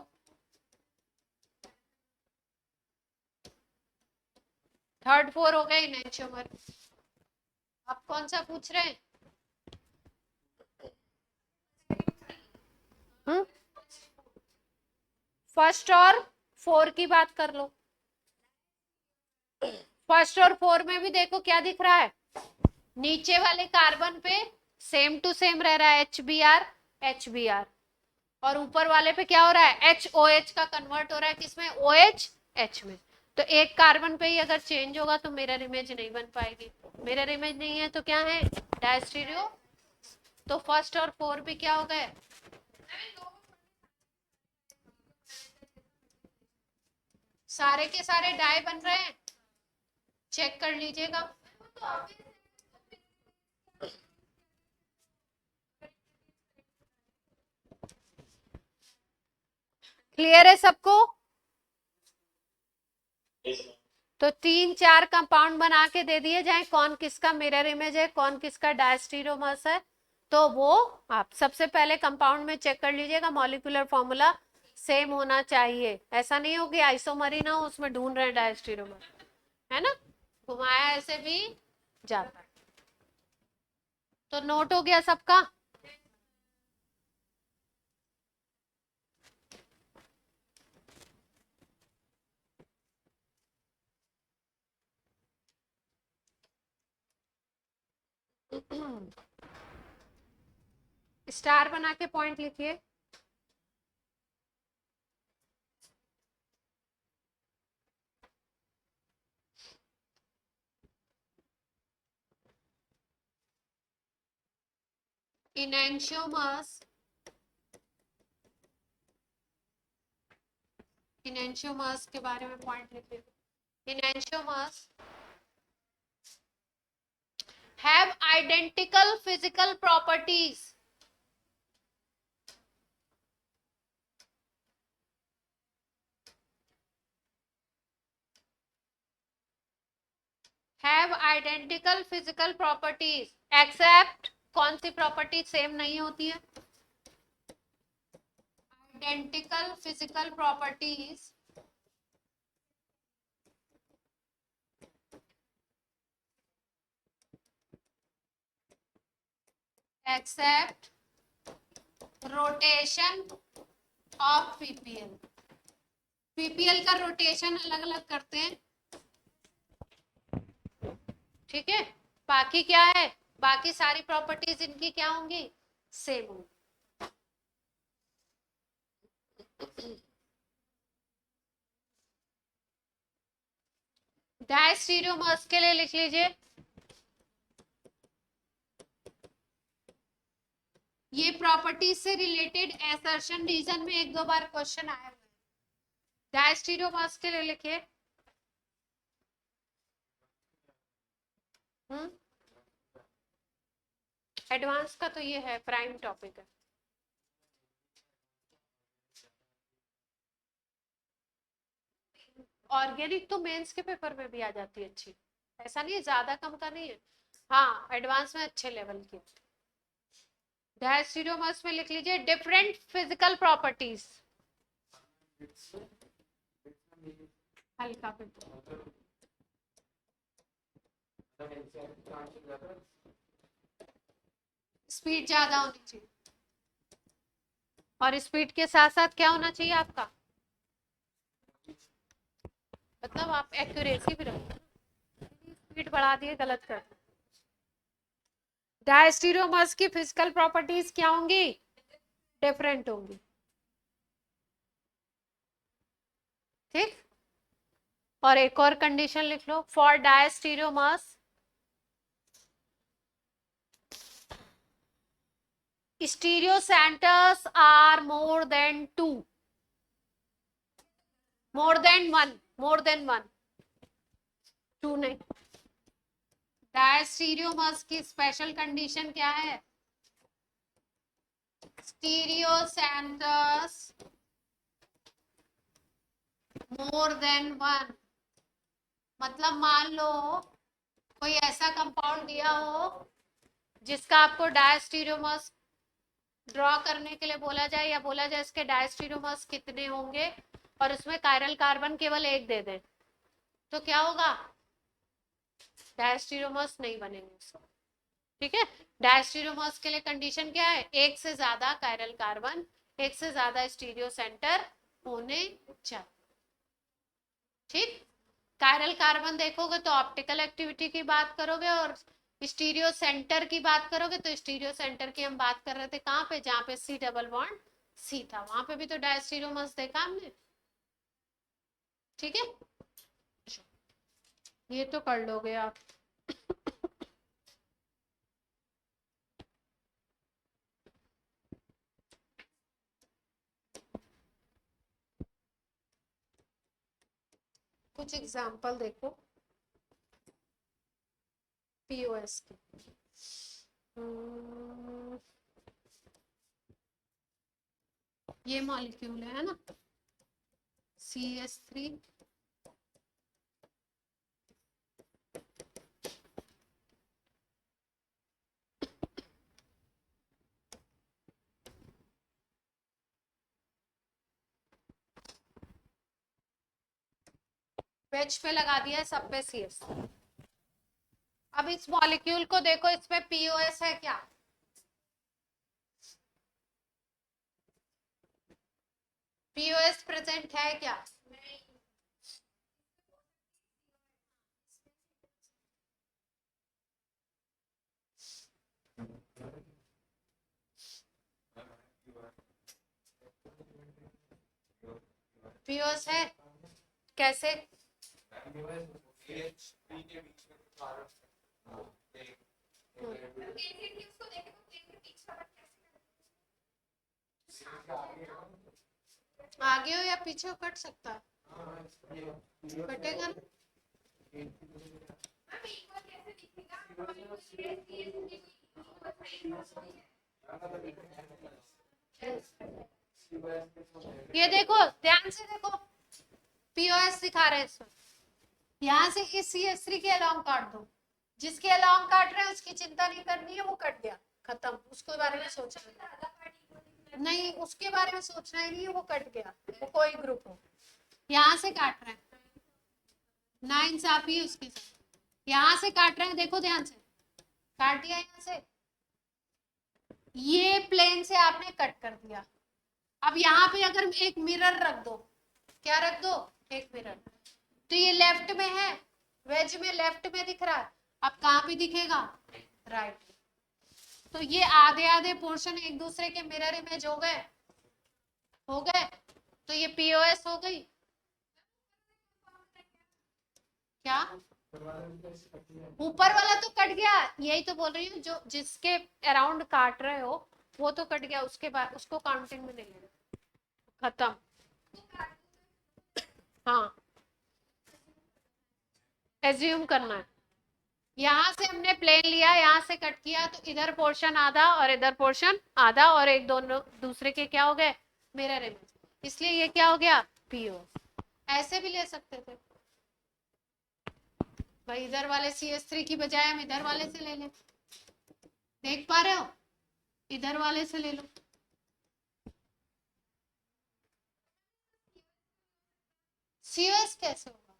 थर्ड फोर हो गए इनएंशियोमर। अब कौन सा पूछ रहे हैं, फर्स्ट और फोर की बात कर लो, फर्स्ट और फोर में भी देखो क्या दिख रहा है, नीचे वाले कार्बन पे सेम टू सेम रह रहा है एच बी आर, और ऊपर वाले पे क्या हो रहा है एच ओ एच का कन्वर्ट हो रहा है किसमें ओ एच एच में, तो एक कार्बन पे ही अगर चेंज होगा तो मिरर इमेज नहीं बन पाएगी, मिरर इमेज नहीं है तो क्या है डायस्टीरियो, तो फर्स्ट और फोर भी क्या हो गए, सारे के सारे डाई बन रहे हैं, चेक कर लीजिएगा। क्लियर है सबको, तो 3-4 कंपाउंड बना के दे दिए जाए कौन किसका मिरर इमेज है कौन किसका डायस्टीरियोमर्स है, तो वो आप सबसे पहले कंपाउंड में चेक कर लीजिएगा, मॉलिक्यूलर फॉर्मूला सेम होना चाहिए, ऐसा नहीं हो कि आइसोमरी ना हो उसमें ढूंढ रहे हैं डायस्टीरियोमर, है ना, घुमाया ऐसे भी जाता है, तो नोट हो गया सबका। स्टार बना के पॉइंट लिखिए, इनएंशियोमर्स, इनएंशियोमर्स के बारे में पॉइंट लिखिए, इनएंशियोमर्स have identical physical properties, have identical physical properties except कौन सी प्रॉपर्टी सेम नहीं होती है, identical physical properties except rotation of PPL, PPL का रोटेशन अलग अलग करते हैं, ठीक है, बाकी क्या है, बाकी सारी प्रॉपर्टीज इनकी क्या होंगी सेम होंगी। डायस्टीरियोमर्स के लिए लिख लीजिए, ये प्रॉपर्टीज से रिलेटेड एसर्शन रीजन में एक दो बार क्वेश्चन आया हुआ है, डायस्टीरियोमर्स के लिए लिखिए एडवांस का तो ये है, प्राइम टॉपिक है। ऑर्गेनिक तो मेंस के पेपर में भी आ जाती है अच्छी, ऐसा नहीं है, ज्यादा कम का नहीं है। हाँ, एडवांस में अच्छे लेवल की। डायस्टीरियोमर्स में लिख लीजिए डिफरेंट फिजिकल प्रॉपर्टीज। हल्का पेपर, स्पीड ज्यादा होनी चाहिए, और स्पीड के साथ साथ क्या होना चाहिए आपका, मतलब आप एक्यूरेसी भी रखो। स्पीड बढ़ा दिए, गलत कर दिए। डायस्टीरियोमर्स की फिजिकल प्रॉपर्टीज क्या होंगी, डिफरेंट होंगी। ठीक, और एक और कंडीशन लिख लो, for diastereomers stereo centres are more than two, more than one, more than one, two नहीं। डायस्टीरियोमर्स की स्पेशल कंडीशन क्या है, stereo centres more than one. मतलब मान लो कोई ऐसा कंपाउंड दिया हो जिसका आपको डायस्टीरियोमर्स ड्रॉ करने के लिए बोला जाए, या बोला जाए इसके डायस्टीरियोमर्स कितने होंगे, और उसमें कायरल कार्बन केवल एक दे दें, तो क्या होगा, डायस्टीरियोमर्स नहीं बनेंगे। ठीक है, डायस्टीरियोमर्स के लिए कंडीशन क्या है, एक से ज्यादा कायरल कार्बन, एक से ज्यादा स्टीरियो सेंटर होने चाहिए। ठीक, कायरल कार्बन देखोगे तो ऑप्टिकल एक्टिविटी की बात करोगे, और स्टीरियो सेंटर की बात करोगे तो स्टीरियो सेंटर की हम बात कर रहे थे कहाँ पे, जहां पे सी डबल बॉन्ड सी था, वहां पे भी तो डायस्टीरियोमर्स देखा हमने। ठीक है, ये तो कर लोगे आप। कुछ एग्जांपल देखो पीओएस की। ये मॉलिक्यूल है ना, CH3, वेज पे लगा दिया है, सब पे CS। अब इस मॉलिक्यूल को देखो, इसमें पीओएस है क्या, पीओएस प्रेजेंट है क्या, पीओएस है, कैसे, आगे हो या पीछे हो, कट सकता है, कटेगा ना। ये देखो, ध्यान से देखो, पीओएस दिखा रहे हैं इसमें, यहाँ से इस CH3 के अलोंग काट दो, जिसके अलोंग काट रहे हैं उसकी चिंता नहीं करनी है, वो कट गया, खत्म, उसके बारे में सोचना नहीं, उसके बारे में सोचना ही नहीं है, वो कट गया, वो कोई ग्रुप हो। यहाँ से काट रहे हैं, ना इंसाफी है उसके साथ, यहाँ से काट रहे हैं, देखो ध्यान से, काट दिया यहाँ से, ये प्लेन से आपने कट कर दिया। अब यहाँ पे अगर एक मिरर रख दो, क्या रख दो, एक मिरर, तो ये लेफ्ट में है, वेज में लेफ्ट में दिख रहा है, अब कहाँ पे दिखेगा, राइट। तो ये आधे आधे पोर्शन एक दूसरे के मिरर इमेज हो गए, हो गए, तो ये पीओएस हो गई। क्या, ऊपर वाला तो कट गया, यही तो बोल रही हूँ, जो जिसके अराउंड काट रहे हो वो तो कट गया, उसके बाद उसको काउंटिंग में नहीं लेना, खत्म। हाँ, एज्यूम करना है, यहाँ से हमने प्लेन लिया, यहाँ से कट किया, तो इधर पोर्शन आधा और इधर पोर्शन आधा, और एक दोनों दूसरे के क्या हो गए, मिरर इमेज, इसलिए ये क्या हो गया, पीओ। ऐसे भी ले सकते थे भाई, इधर वाले CH3 की बजाय हम इधर वाले से ले लें, देख पा रहे हो, इधर वाले से ले लो। COS कैसे होगा,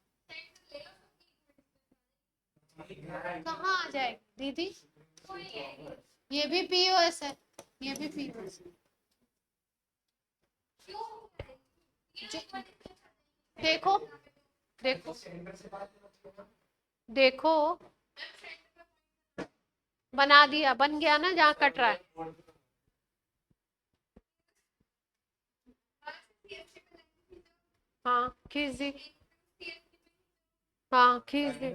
कहाँ आ जाएगी दीदी, ये भी POS है, ये भी POS है। देखो देखो देखो, बना दिया, बन गया ना जहाँ कट रहा है। हाँ खींच दी, हाँ खींच दी,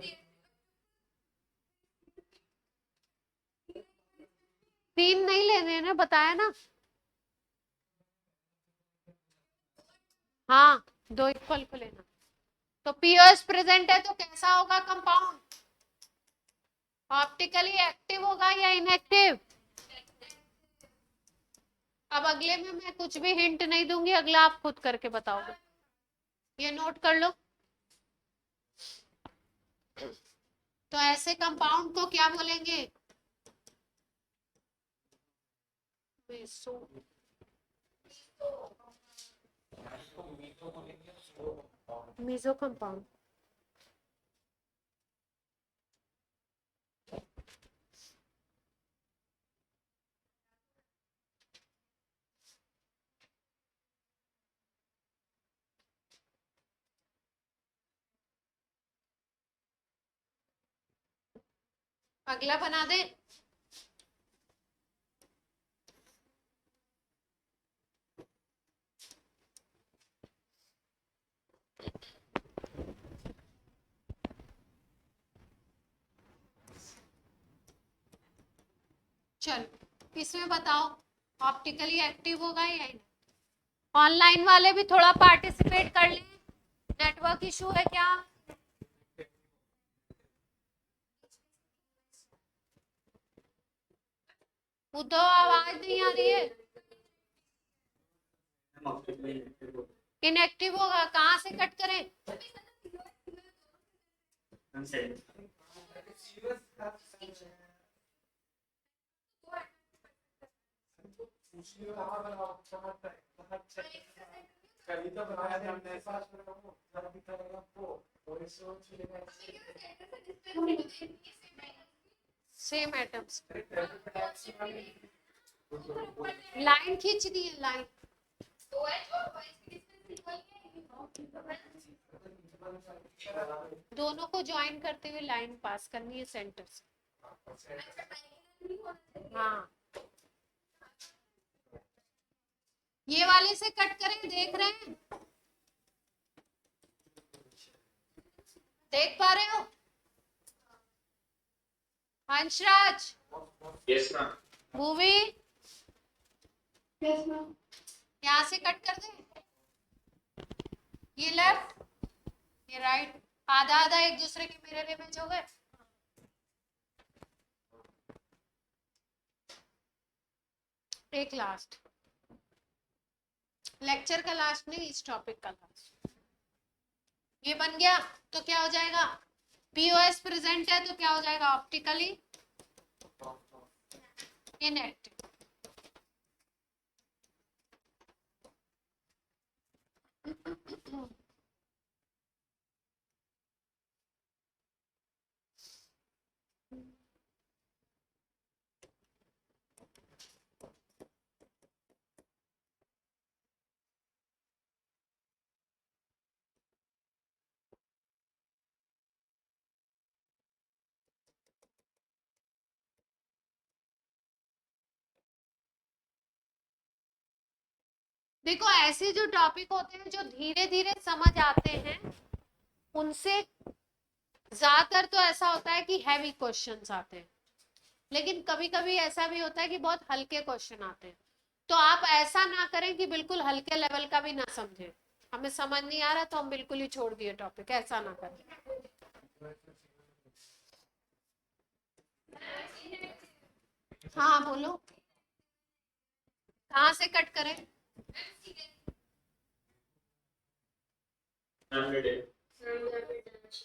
3 नहीं लेने ना, बताया ना। हाँ 2 इक्वल को लेना। तो पीओएस प्रेजेंट है तो कैसा होगा कंपाउंड, ऑप्टिकली एक्टिव होगा या इनएक्टिव। अब अगले में मैं कुछ भी हिंट नहीं दूंगी, अगला आप खुद करके बताओगे, ये नोट कर लो। तो ऐसे कंपाउंड को क्या बोलेंगे, मीजो कंपाउंड। अगला बना दे, चलो इसमें बताओ ऑप्टिकली एक्टिव होगा या नहीं। ऑनलाइन वाले भी थोड़ा पार्टिसिपेट कर लें, नेटवर्क इशू है क्या, उद्धव आवाज नहीं आ रही है, इनएक्टिव होगा, कहाँ से कट करें, सेम एटम्स, लाइन खींच दी है, लाइन दोनों को ज्वाइन करते हुए लाइन पास करनी है सेंटर से। हाँ ये वाले से कट करें, देख रहे हैं, देख पा रहे हो हंसराज, यस मैम, मूवी यहाँ से कट कर दे, ये लेफ्ट ये राइट, आधा आधा एक दूसरे के मिरर इमेज हो गए। एक लास्ट लेक्चर का लास्ट नहीं, इस टॉपिक का लास्ट, ये बन गया तो क्या हो जाएगा, पीओएस प्रेजेंट है तो क्या हो जाएगा, ऑप्टिकली इनएक्टिव। देखो ऐसे जो टॉपिक होते हैं जो धीरे धीरे समझ आते हैं, उनसे ज्यादातर तो ऐसा होता है कि हैवी क्वेश्चंस आते हैं, लेकिन कभी कभी ऐसा भी होता है कि बहुत हल्के क्वेश्चन आते हैं। तो आप ऐसा ना करें कि बिल्कुल हल्के लेवल का भी ना समझे, हमें समझ नहीं आ रहा तो हम बिल्कुल ही छोड़ दिए टॉपिक, ऐसा ना करें। हाँ बोलो, कहाँ से कट करें?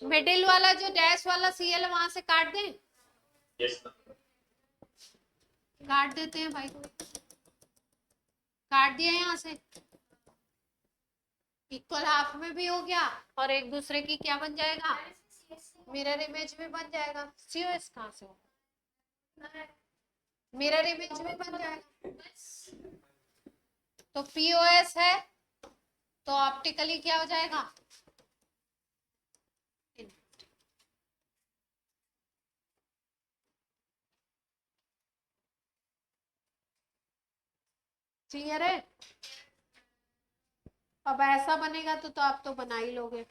मिडिल वाला जो डैश वाला सीएल है वहां से काट दें? काट देते हैं भाई, काट दिया यहाँ से। इक्वल हाफ में भी हो गया और एक दूसरे की क्या बन जाएगा, मिरर इमेज भी बन जाएगा। सीओएस कहाँ से हो, मिरर इमेज भी बन जाएगा। तो पीओएस है तो ऑप्टिकली क्या हो जाएगा, क्लियर है? अब ऐसा बनेगा तो आप तो बना ही लोगे।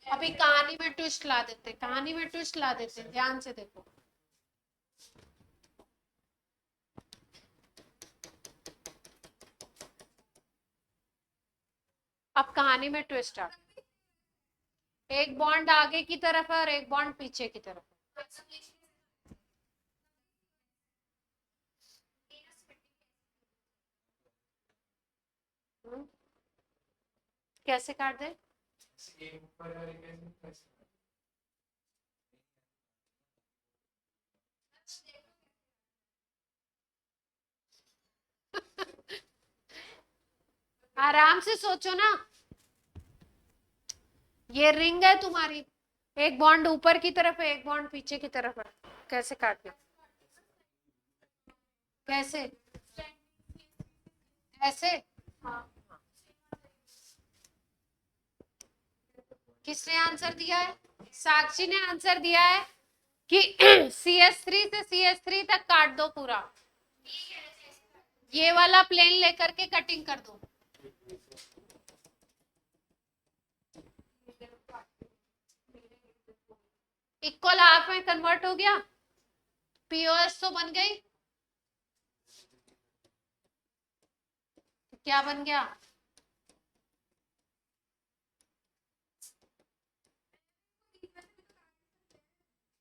अभी कहानी में ट्विस्ट ला देते, कहानी में ट्विस्ट ला देते, ध्यान से देखो। अब कहानी में ट्विस्ट आ, एक बॉन्ड आगे की तरफ है और एक बॉन्ड पीछे की तरफ है। कैसे काट दे? आराम से सोचो ना, ये रिंग है तुम्हारी, एक बॉन्ड ऊपर की तरफ है एक बॉन्ड पीछे की तरफ है, कैसे काट दे? कैसे? ऐसे? किसने आंसर दिया है? साक्षी ने आंसर दिया है कि CS3 से CS3 तक काट दो पूरा, ये वाला प्लेन लेकर के कटिंग कर दो। इक्वल हाफ में कन्वर्ट हो गया, पीओएस तो बन गई, क्या बन गया?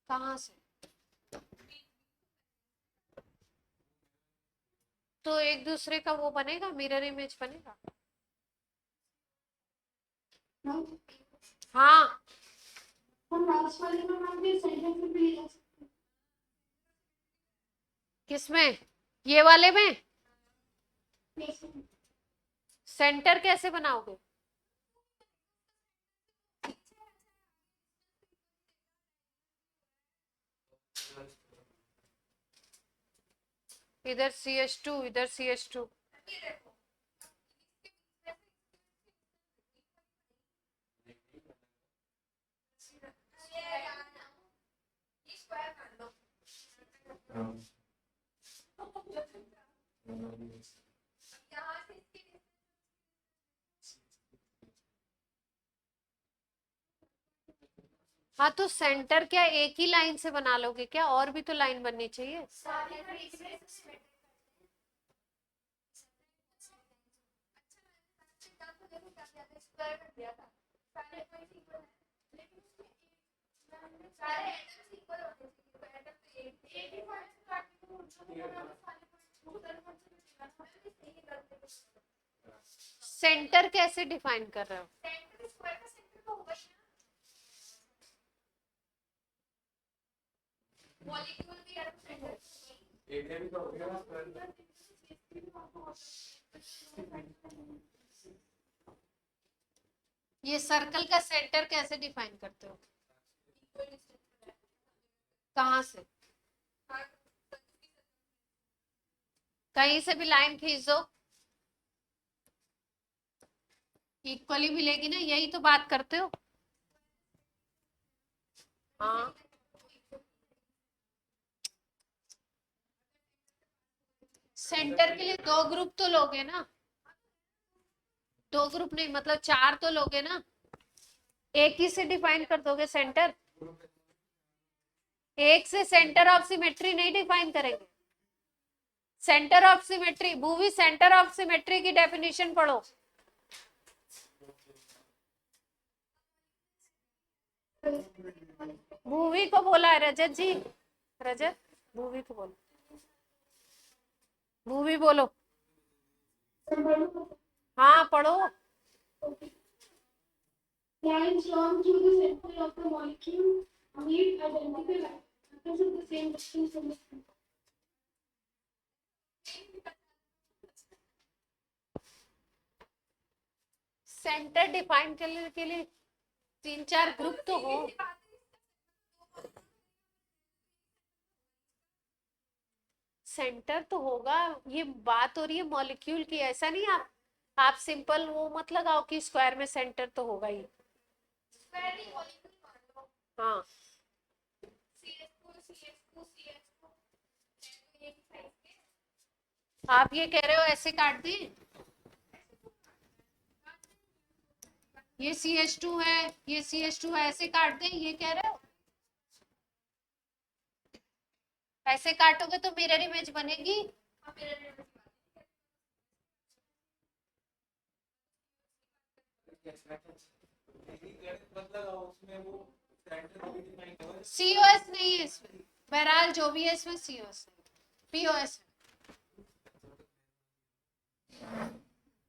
कहां से? तो एक दूसरे का वो बनेगा, मिरर इमेज बनेगा। हाँ किसमें, ये वाले में? सेंटर कैसे बनाओगे? इधर CH2 इधर CH2, हाँ तो सेंटर क्या एक ही लाइन से बना लोगे क्या, और भी तो लाइन बननी चाहिए। सेंटर कैसे डिफाइन कर रहे हो? ये सर्कल का सेंटर कैसे डिफाइन करते हो? कहां से? कहीं से भी लाइन खींच दो, इक्वली मिलेगी ना, यही तो बात करते हो। हाँ सेंटर के लिए 2 ग्रुप तो लोगे ना, 2 ग्रुप नहीं मतलब 4 तो लोगे ना, एक ही से डिफाइन कर दोगे सेंटर, एक से सेंटर ऑफ सिमेट्री नहीं डिफाइन करेंगे। Centre of symmetry, Bhuvi centre of symmetry की डेफिनेशन पढ़ो। भूवी को बोला है रजत जी, रजत भूवी को बोलो, भूवी बोलो। हाँ पढ़ो। Lines drawn through the center of the molecule meet identical atoms of the same distance from the center. Centre define करने के लिए 3-4 ग्रुप तो हो। सेंटर तो होगा, ये बात हो रही है मॉलिक्यूल की, ऐसा नहीं आप सिंपल वो मत लगाओ कि स्क्वायर में सेंटर तो होगा ही। हाँ आप ये कह रहे हो ऐसे काट दें, ये CH2 है, ये CH2 है, ऐसे काट दें, ये कह रहे हो? ऐसे काटोगे तो मिरर इमेज बनेगी। COS नहीं है इसमें, बहरहाल जो भी है इसमें COS नहीं, POS है।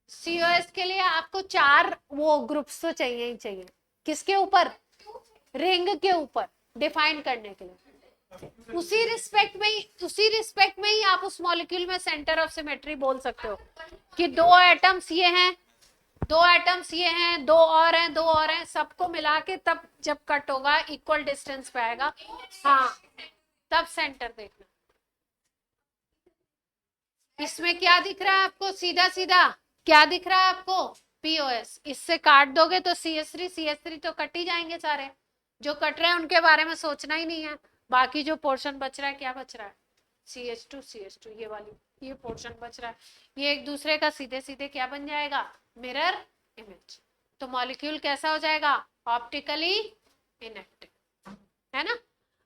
COS के लिए आपको 4 वो ग्रुप्स तो चाहिए ही चाहिए। किसके ऊपर? रिंग के ऊपर डिफाइन करने के लिए। उसी रिस्पेक्ट में ही आप उस मॉलिक्यूल में सेंटर ऑफ सिमेट्री बोल सकते हो कि 2 एटम्स ये हैं, 2 एटम्स ये हैं, 2 और हैं, 2 और हैं, सबको मिला के तब जब कट होगा इक्वल डिस्टेंस पे आएगा, हाँ तब सेंटर देखना। इसमें क्या दिख रहा है आपको? सीधा सीधा क्या दिख रहा है आपको? POS। इससे काट दोगे तो CH3 तो कट ही जाएंगे सारे, जो कट रहे हैं उनके बारे में सोचना ही नहीं है। बाकी जो पोर्शन बच रहा है, क्या बच रहा है? CH2 ये पोर्शन बच रहा है, ये एक दूसरे का सीधे सीधे क्या बन जाएगा? Mirror image. तो मॉलिक्यूल कैसा हो जाएगा? ऑप्टिकली इनएक्टिव, है ना।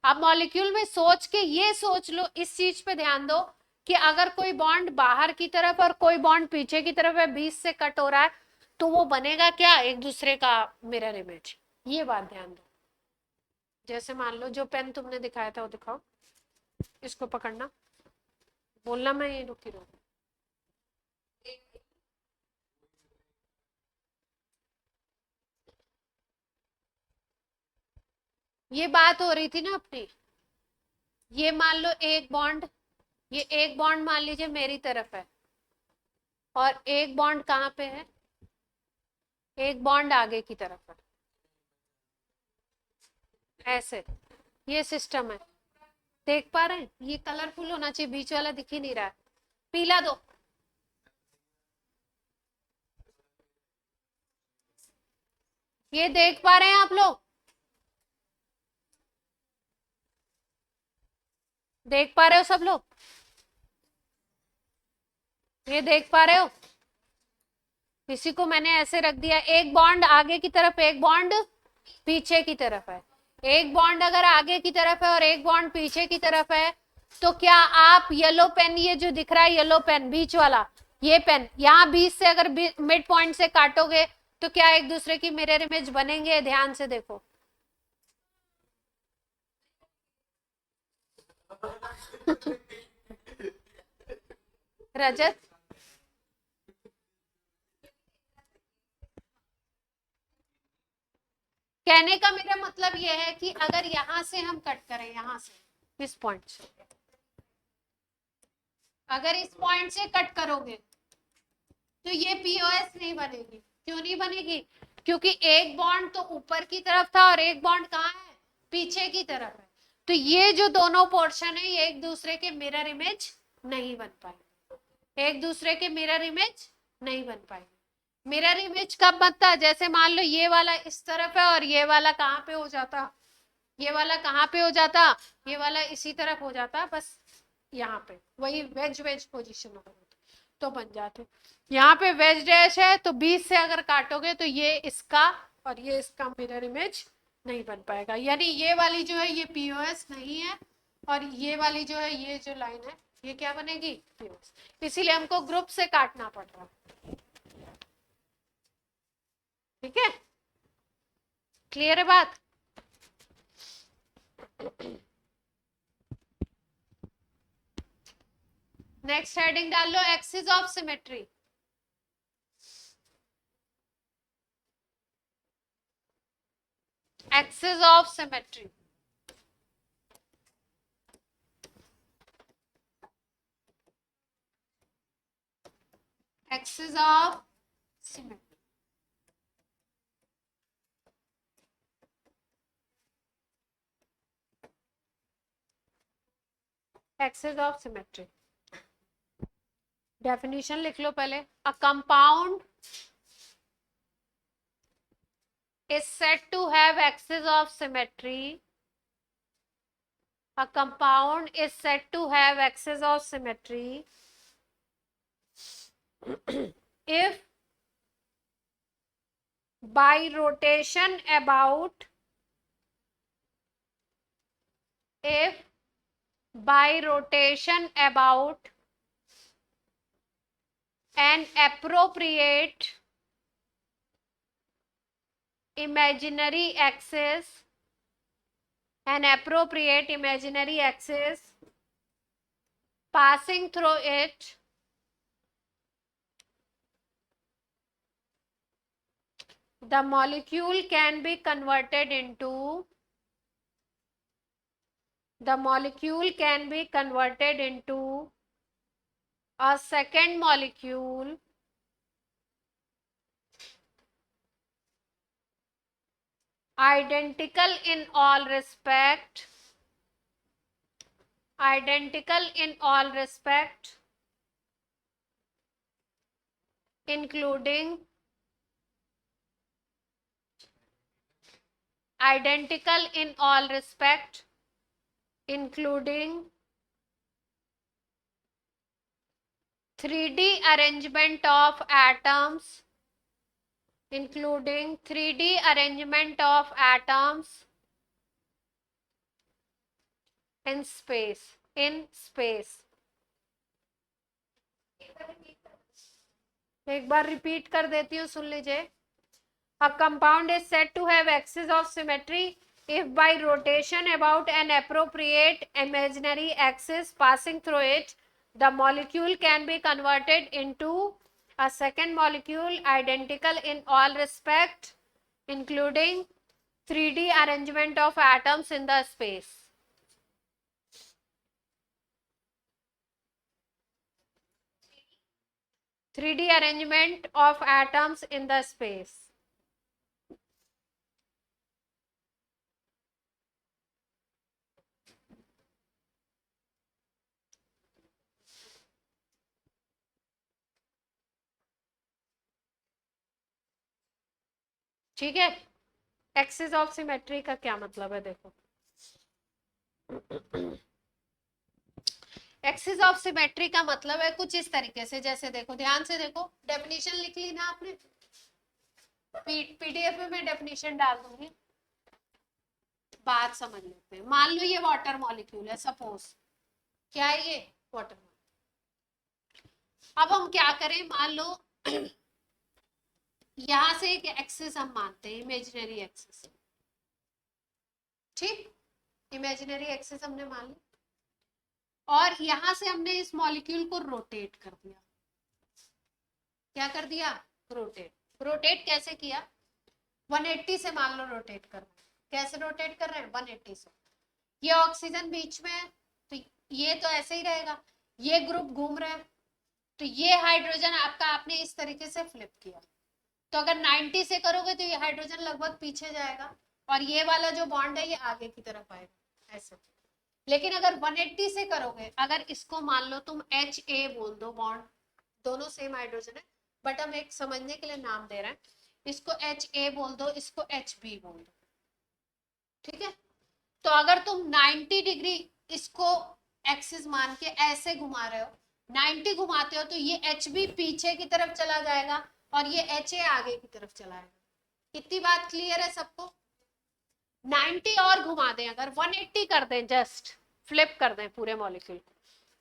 अब मॉलिक्यूल में सोच के ये सोच लो, इस चीज पे ध्यान दो कि अगर कोई बॉन्ड बाहर की तरफ और कोई बॉन्ड पीछे की तरफ है, बीच से कट हो रहा है, तो वो बनेगा क्या? एक दूसरे का मिरर इमेज। ये बात ध्यान दो। जैसे मान लो जो पेन तुमने दिखाया था वो दिखाओ, इसको पकड़ना, बोलना, मैं ये रुकी रहूं। ये बात हो रही थी ना अपनी, ये मान लो एक बॉन्ड, ये एक बॉन्ड मान लीजिए मेरी तरफ है, और एक बॉन्ड कहाँ पे है? एक बॉन्ड आगे की तरफ है, ऐसे ये सिस्टम है। देख पा रहे हैं? ये कलरफुल होना चाहिए, बीच वाला दिख ही नहीं रहा है, पीला दो। ये देख पा रहे हैं आप लोग? देख पा रहे हो सब लोग? ये देख पा रहे हो? इसी को मैंने ऐसे रख दिया, एक बॉन्ड आगे की तरफ, एक बॉन्ड पीछे की तरफ है। एक बॉन्ड अगर आगे की तरफ है और एक बॉन्ड पीछे की तरफ है, तो क्या आप येलो पेन, ये जो दिख रहा है येलो पेन बीच वाला, ये पेन यहाँ बीच से अगर मिड पॉइंट से काटोगे तो क्या एक दूसरे की मिरर इमेज बनेंगे? ध्यान से देखो। रजत, कहने का मेरा मतलब यह है कि अगर यहां से हम कट करें, यहां से इस पॉइंट से, अगर इस पॉइंट से कट करोगे तो ये POS नहीं बनेगी। क्यों नहीं बनेगी? क्योंकि एक बॉन्ड तो ऊपर की तरफ था और एक बॉन्ड कहाँ है? पीछे की तरफ है। तो ये जो दोनों पोर्शन है, ये एक दूसरे के मिरर इमेज नहीं बन पाएंगे, एक दूसरे के मिरर इमेज नहीं बन पाएंगे। मिरर इमेज कब बनता है? जैसे मान लो ये वाला इस तरफ है और ये वाला कहाँ पे हो जाता? ये वाला कहाँ पे हो जाता? ये वाला इसी तरफ हो जाता, बस यहाँ पे वही वेज वेज पोजीशन हो तो बन जाते। यहाँ पे वेज डैश है तो 20 से अगर काटोगे तो ये इसका और ये इसका मिरर इमेज नहीं बन पाएगा, यानी ये वाली जो है ये पीओएस नहीं है और ये वाली जो है ये जो लाइन है ये क्या बनेगी, पीओएस। इसीलिए हमको ग्रुप से काटना पड़ रहा है। ठीक है, क्लियर है बात। नेक्स्ट हेडिंग डाल लो, axis of symmetry. Axis of symmetry, axis of symmetry. Axis of symmetry, definition लिख लो पहले। A compound is said to have axis of symmetry. A compound is said to have axis of symmetry if by rotation about an appropriate imaginary axis passing through it, the molecule can be converted into a second molecule identical in all respect, including identical in all respect, including 3D arrangement of atoms, including 3D arrangement of atoms in space. एक बार repeat कर देती हूँ, सुन लीजिए। A compound is said to have axis of symmetry if by rotation about an appropriate imaginary axis passing through it, the molecule can be converted into a second molecule identical in all respect, including 3D arrangement of atoms in the space. Three-D arrangement of atoms in the space. ठीक है, axis of symmetry का क्या मतलब है देखो। Axis of symmetry का मतलब है कुछ इस तरीके से, जैसे देखो, ध्यान से देखो, डेफिनेशन लिख ली ना आपने, पीडीएफ में मैं डेफिनेशन डाल दूंगी, बात समझ लेते हैं। मान लो ये वाटर मॉलिक्यूल है, सपोज क्या है ये वाटर मॉलिक्यूल। अब हम क्या करें, मान लो यहां से एक एक्सिस हम मानते हैं, इमेजिनरी एक्सिस, ठीक, इमेजिनरी एक्सिस हमने मान ली, और यहां से हमने इस मॉलिक्यूल को रोटेट कर दिया। क्या कर दिया, रोटेट कैसे किया, 180 से मान लो रोटेट कर रहे हैं। कैसे रोटेट कर रहे हैं, 180 से। ये ऑक्सीजन बीच में है तो ये तो ऐसे ही रहेगा, ये ग्रुप घूम रहा है तो ये हाइड्रोजन आपका आपने इस तरीके से फ्लिप किया, तो अगर 90 से करोगे तो ये हाइड्रोजन लगभग पीछे जाएगा और ये वाला जो बॉन्ड है ये आगे की तरफ आएगा ऐसे। लेकिन अगर 180 से करोगे, अगर इसको मान लो तुम HA बोल दो, बॉन्ड दोनों सेम हाइड्रोजन है बट हम एक समझने के लिए नाम दे रहे हैं, इसको HA बोल दो, इसको HB बोल दो, ठीक है। तो अगर तुम 90 डिग्री इसको एक्सिस मान के ऐसे घुमा रहे हो, 90 घुमाते हो तो ये एच बी पीछे की तरफ चला जाएगा और ये एच ए आगे की तरफ चला जाएगा। इतनी बात क्लियर है सबको? 90 और घुमा दें, अगर 180 कर दें, जस्ट फ्लिप कर दें पूरे मॉलिक्यूल को,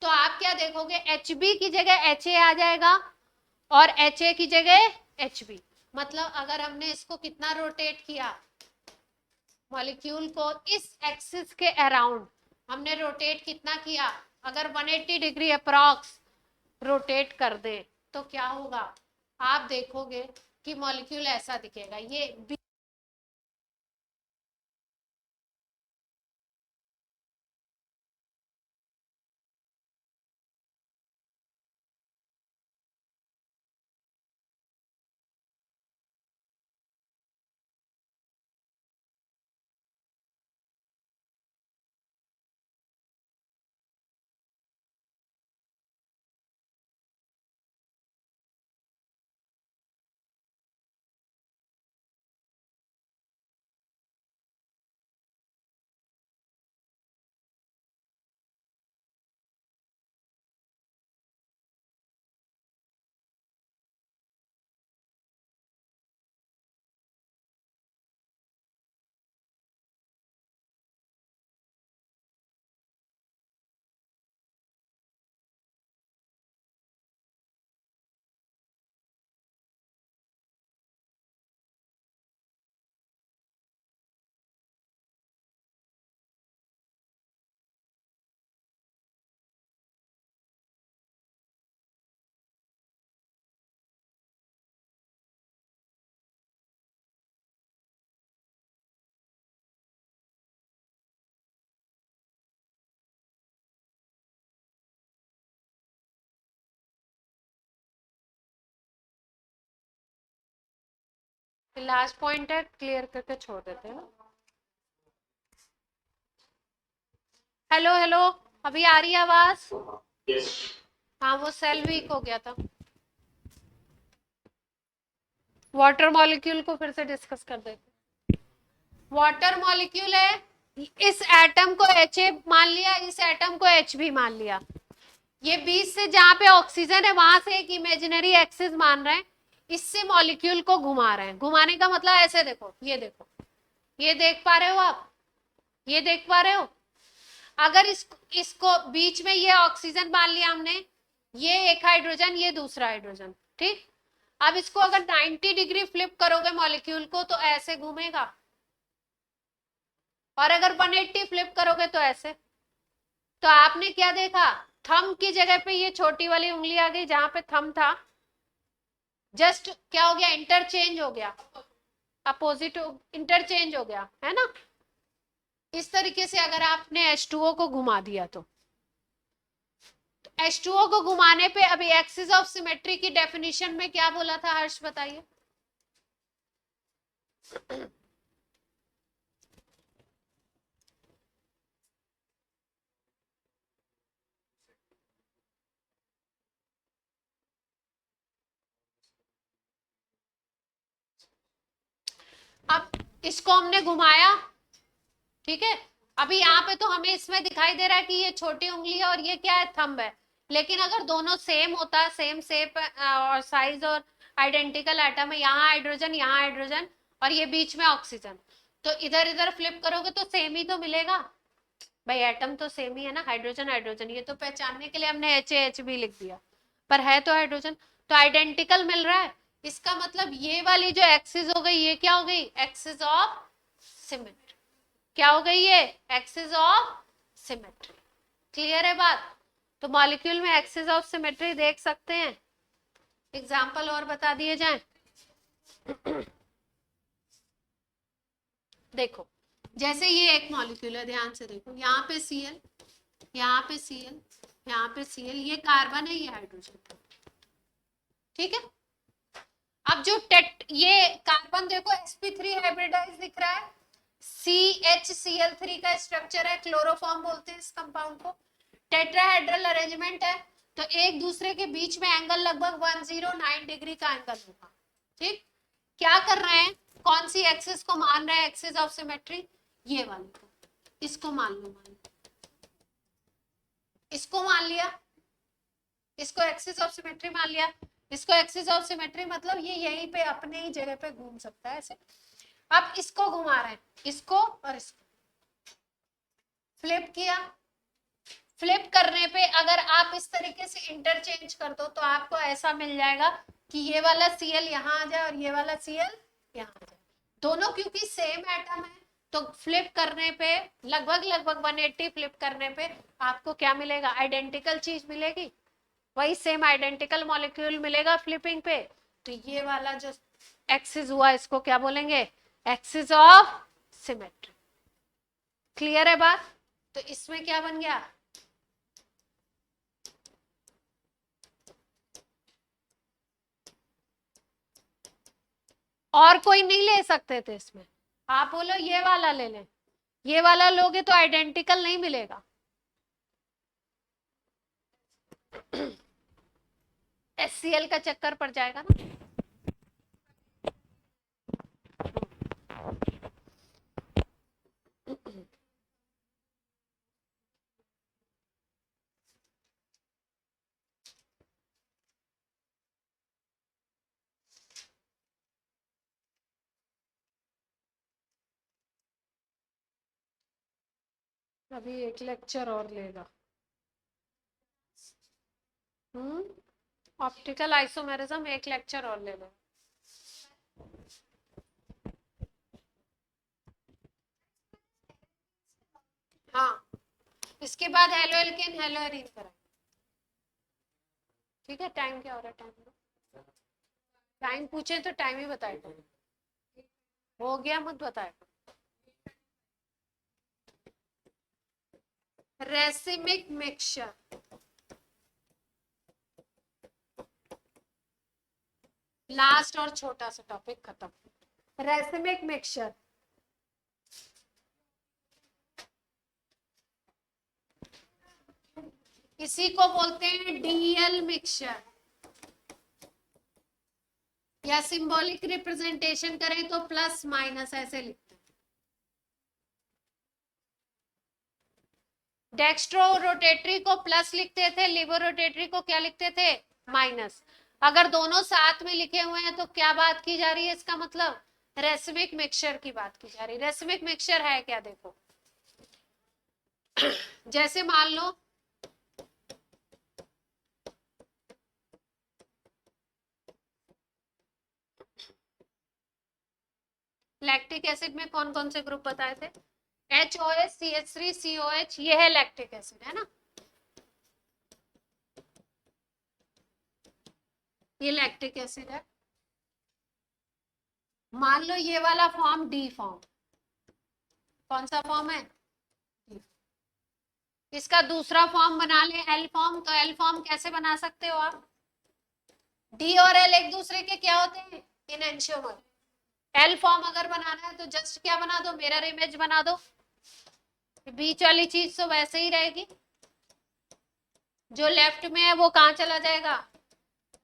तो आप क्या देखोगे, एच बी की जगह एच ए आ जाएगा और एच ए की जगह एच बी। मतलब अगर हमने इसको कितना रोटेट किया, मॉलिक्यूल को इस एक्सिस के अराउंड हमने रोटेट कितना किया, अगर 180 डिग्री अप्रॉक्स रोटेट कर दे तो क्या होगा, आप देखोगे कि मॉलिक्यूल ऐसा दिखेगा। ये लास्ट पॉइंट है, क्लियर करके छोड़ देते हैं। हेलो हेलो, अभी आ रही है आवाज? Yes. हाँ, वो सेल वीक हो गया था। वाटर मॉलिक्यूल को फिर से डिस्कस कर देते। वाटर मॉलिक्यूल है, इस एटम को एच ए मान लिया, इस एटम को एच बी मान लिया। ये बीच से जहां पे ऑक्सीजन है वहां से एक इमेजिनरी एक्सिस मान रहे हैं, इससे मॉलिक्यूल को घुमा रहे हैं। घुमाने का मतलब ऐसे देखो, ये देखो, ये देख पा रहे हो आप, ये देख पा रहे हो? अगर इसको बीच में ये ऑक्सीजन मान लिया हमने, ये एक हाइड्रोजन, ये दूसरा हाइड्रोजन, ठीक। अब इसको अगर 90 डिग्री फ्लिप करोगे मॉलिक्यूल को तो ऐसे घूमेगा, और अगर 180 फ्लिप करोगे तो ऐसे। तो आपने क्या देखा, थंब की जगह पे ये छोटी वाली उंगली आ गई, जहां पे थंब था जस्ट क्या हो गया, इंटरचेंज हो गया, अपोजिट इंटरचेंज हो गया, है ना। इस तरीके से अगर आपने H2O को घुमा दिया तो H2O को घुमाने पे अभी एक्सिस ऑफ सिमेट्री की डेफिनेशन में क्या बोला था हर्ष, बताइए। अब इसको हमने घुमाया, ठीक है। अभी यहाँ पे तो हमें इसमें दिखाई दे रहा है कि ये छोटी उंगली है और ये क्या है, थंब है। लेकिन अगर दोनों सेम होता, सेम शेप और साइज और आइडेंटिकल एटम है, यहाँ हाइड्रोजन यहाँ हाइड्रोजन और ये बीच में ऑक्सीजन, तो इधर इधर फ्लिप करोगे तो सेम ही तो मिलेगा भाई, एटम तो सेम ही है ना, हाइड्रोजन हाइड्रोजन। ये तो पहचानने के लिए हमने एच बी लिख दिया, पर है तो हाइड्रोजन, तो आइडेंटिकल मिल रहा है। इसका मतलब ये वाली जो एक्सिस हो गई, ये क्या हो गई, एक्सिस ऑफ सिमेट्री। क्या हो गई ये, एक्सिस ऑफ सिमेट्री। क्लियर है बात? तो मॉलिक्यूल में एक्सिस ऑफ सिमेट्री देख सकते हैं। एग्जाम्पल और बता दिए जाएं। देखो, जैसे ये एक मॉलिक्यूल है, ध्यान से देखो, यहाँ पे Cl, यहाँ पे Cl, यहाँ पे Cl, ये कार्बन है, ये हाइड्रोजन, ठीक है। अब जो ये कार्बन देखो sp3 हाइब्रिडाइज दिख रहा है, CHCl3 का स्ट्रक्चर है, क्लोरोफॉर्म बोलते हैं इस कंपाउंड को। टेट्राहेड्रल अरेंजमेंट है, तो एक दूसरे के बीच में एंगल लगभग 109 डिग्री का एंगल होगा, ठीक। क्या कर रहे हैं, कौन सी एक्सिस को मान रहे हैं एक्सिस ऑफ सिमेट्री, ये वाली को, इसको मान लो, मान लो। इसको मान लिया, इसको एक्सिस ऑफ सिमेट्री मान लिया, इसको एक्सिस ऑफ सिमेट्री मतलब ये यहीं पे अपने ही जगह पे घूम सकता है ऐसे। अब इसको घुमा रहे हैं, इसको और इसको फ्लिप किया। फ्लिप करने पे अगर आप इस तरीके से इंटरचेंज कर दो तो आपको ऐसा मिल जाएगा कि ये वाला Cl यहाँ आ जाए और ये वाला Cl यहाँ आ जाए। दोनों क्योंकि सेम एटम है तो फ्लिप करने पे लगभग 180 फ्लिप करने पे आपको क्या मिलेगा, आइडेंटिकल चीज मिलेगी, वही सेम आइडेंटिकल मॉलिक्यूल मिलेगा फ्लिपिंग पे। तो ये वाला जो एक्सिस हुआ इसको क्या बोलेंगे, एक्सिस ऑफ सिमेट्री। क्लियर है बात? तो इसमें क्या बन गया, और कोई नहीं ले सकते थे इसमें, आप बोलो ये वाला ले लें, ये वाला लोगे तो आइडेंटिकल नहीं मिलेगा। HCl का चक्कर पड़ जाएगा ना। अभी एक लेक्चर और लेगा। ऑप्टिकल आइसोमेरिज्म एक लेक्चर और ले लो। हाँ, इसके बाद हेलो एल्केन हेलो एरीन करा। ठीक है, टाइम क्या हो रहा है, टाइम पूछे तो टाइम ही बताएगा, हो गया मत बताएगा। रेसिमिक मिक्सचर, लास्ट और छोटा सा टॉपिक खत्म। रेसिमिक मिक्सचर, इसी को बोलते हैं डीएल मिक्सचर, या सिंबॉलिक रिप्रेजेंटेशन करें तो प्लस माइनस ऐसे लिखते हैं। डेक्स्ट्रो रोटेटरी को प्लस लिखते थे, लिबो रोटेटरी को क्या लिखते थे, माइनस। अगर दोनों साथ में लिखे हुए हैं तो क्या बात की जा रही है, इसका मतलब रेसिमिक मिक्सचर की बात की जा रही है। रेसिमिक मिक्सचर है क्या, देखो जैसे मान लो लैक्टिक एसिड में कौन कौन से ग्रुप बताए थे, HOH CH3 COH, ये है लैक्टिक एसिड, है ना, ये लैक्टिक एसिड है। मान लो ये वाला फॉर्म डी फॉर्म, कौन सा फॉर्म है, इसका दूसरा फॉर्म बना ले एल फॉर्म, तो एल फॉर्म कैसे बना सकते हो आप, डी और एल एक दूसरे के क्या होते हैं, इनेंशियोमर। एल फॉर्म अगर बनाना है तो जस्ट क्या बना दो, मिरर इमेज बना दो, बीच वाली चीज तो वैसे ही रहेगी, जो लेफ्ट में है वो कहाँ चला जाएगा,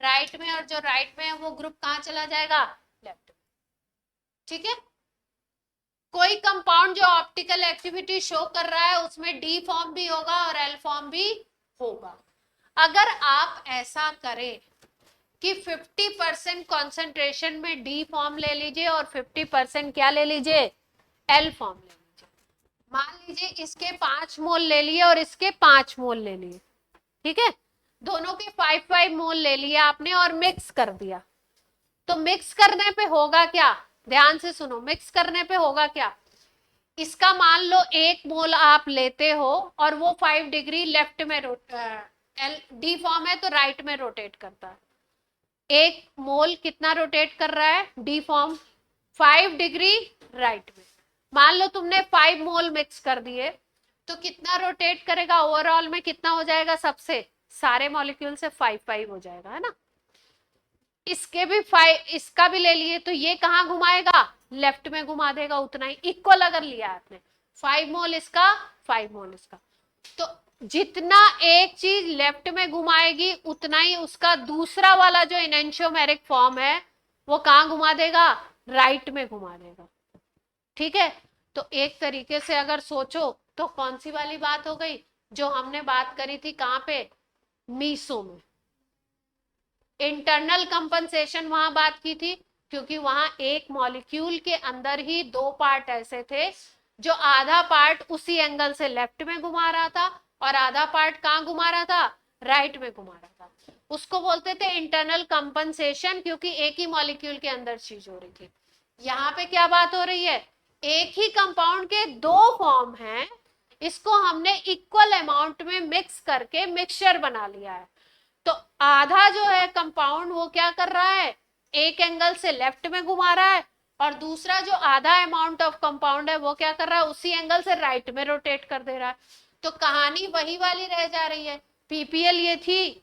राइट में, और जो राइट में है वो ग्रुप कहाँ चला जाएगा, लेफ्ट में। ठीक है, कोई कंपाउंड जो ऑप्टिकल एक्टिविटी शो कर रहा है उसमें डी फॉर्म भी होगा और एल फॉर्म भी होगा। अगर आप ऐसा करें कि 50% कॉन्सेंट्रेशन में डी फॉर्म ले लीजिए और 50% क्या ले लीजिए, एल फॉर्म ले लीजिए। मान लीजिए इसके 5 मोल ले लिए और इसके 5 मोल ले लिए, ठीक है, दोनों के 5-5 मोल ले लिए आपने और मिक्स कर दिया। तो मिक्स करने पे होगा क्या, ध्यान से सुनो, मिक्स करने पे होगा क्या, इसका मान लो 1 मोल आप लेते हो और वो 5 डिग्री लेफ्ट में डी फॉर्म है तो राइट में रोटेट करता है। 1 मोल कितना रोटेट कर रहा है, डी फॉर्म 5 डिग्री राइट में। मान लो तुमने 5 मोल मिक्स कर दिए तो कितना रोटेट करेगा, ओवरऑल में कितना हो जाएगा, सबसे सारे मॉलिक्यूल से 5-5 हो जाएगा, है ना। इसके भी 5, इसका भी ले लिए तो ये कहाँ घुमाएगा, लेफ्ट में घुमा देगा, उतना ही इक्वल अगर लिया आपने, 5 मोल इसका 5 मोल इसका, तो जितना एक चीज लेफ्ट में घुमाएगी उतना ही उसका दूसरा वाला जो इनेंशियोमेरिक फॉर्म है वो कहाँ घुमा देगा, राइट में घुमा देगा। ठीक है, तो एक तरीके से अगर सोचो तो कौन सी वाली बात हो गई, जो हमने बात करी थी कहाँ पे, मीसो में। इंटरनल कंपनसेशन वहां बात की थी, क्योंकि वहां एक मॉलिक्यूल के अंदर ही दो पार्ट ऐसे थे जो आधा पार्ट उसी एंगल से लेफ्ट में घुमा रहा था और आधा पार्ट कहाँ घुमा रहा था, राइट में घुमा रहा था। उसको बोलते थे इंटरनल कंपनसेशन, क्योंकि एक ही मॉलिक्यूल के अंदर चीज हो रही थी। यहाँ पे क्या बात हो रही है, एक ही कंपाउंड के दो फॉर्म हैं, इसको हमने इक्वल अमाउंट में मिक्स करके मिक्सचर बना लिया है। तो आधा जो है कंपाउंड वो क्या कर रहा है, एक एंगल से लेफ्ट में घुमा रहा है, और दूसरा जो आधा अमाउंट ऑफ कंपाउंड है वो क्या कर रहा है, उसी एंगल से राइट में रोटेट कर दे रहा है। तो कहानी वही वाली रह जा रही है। पीपीएल ये थी,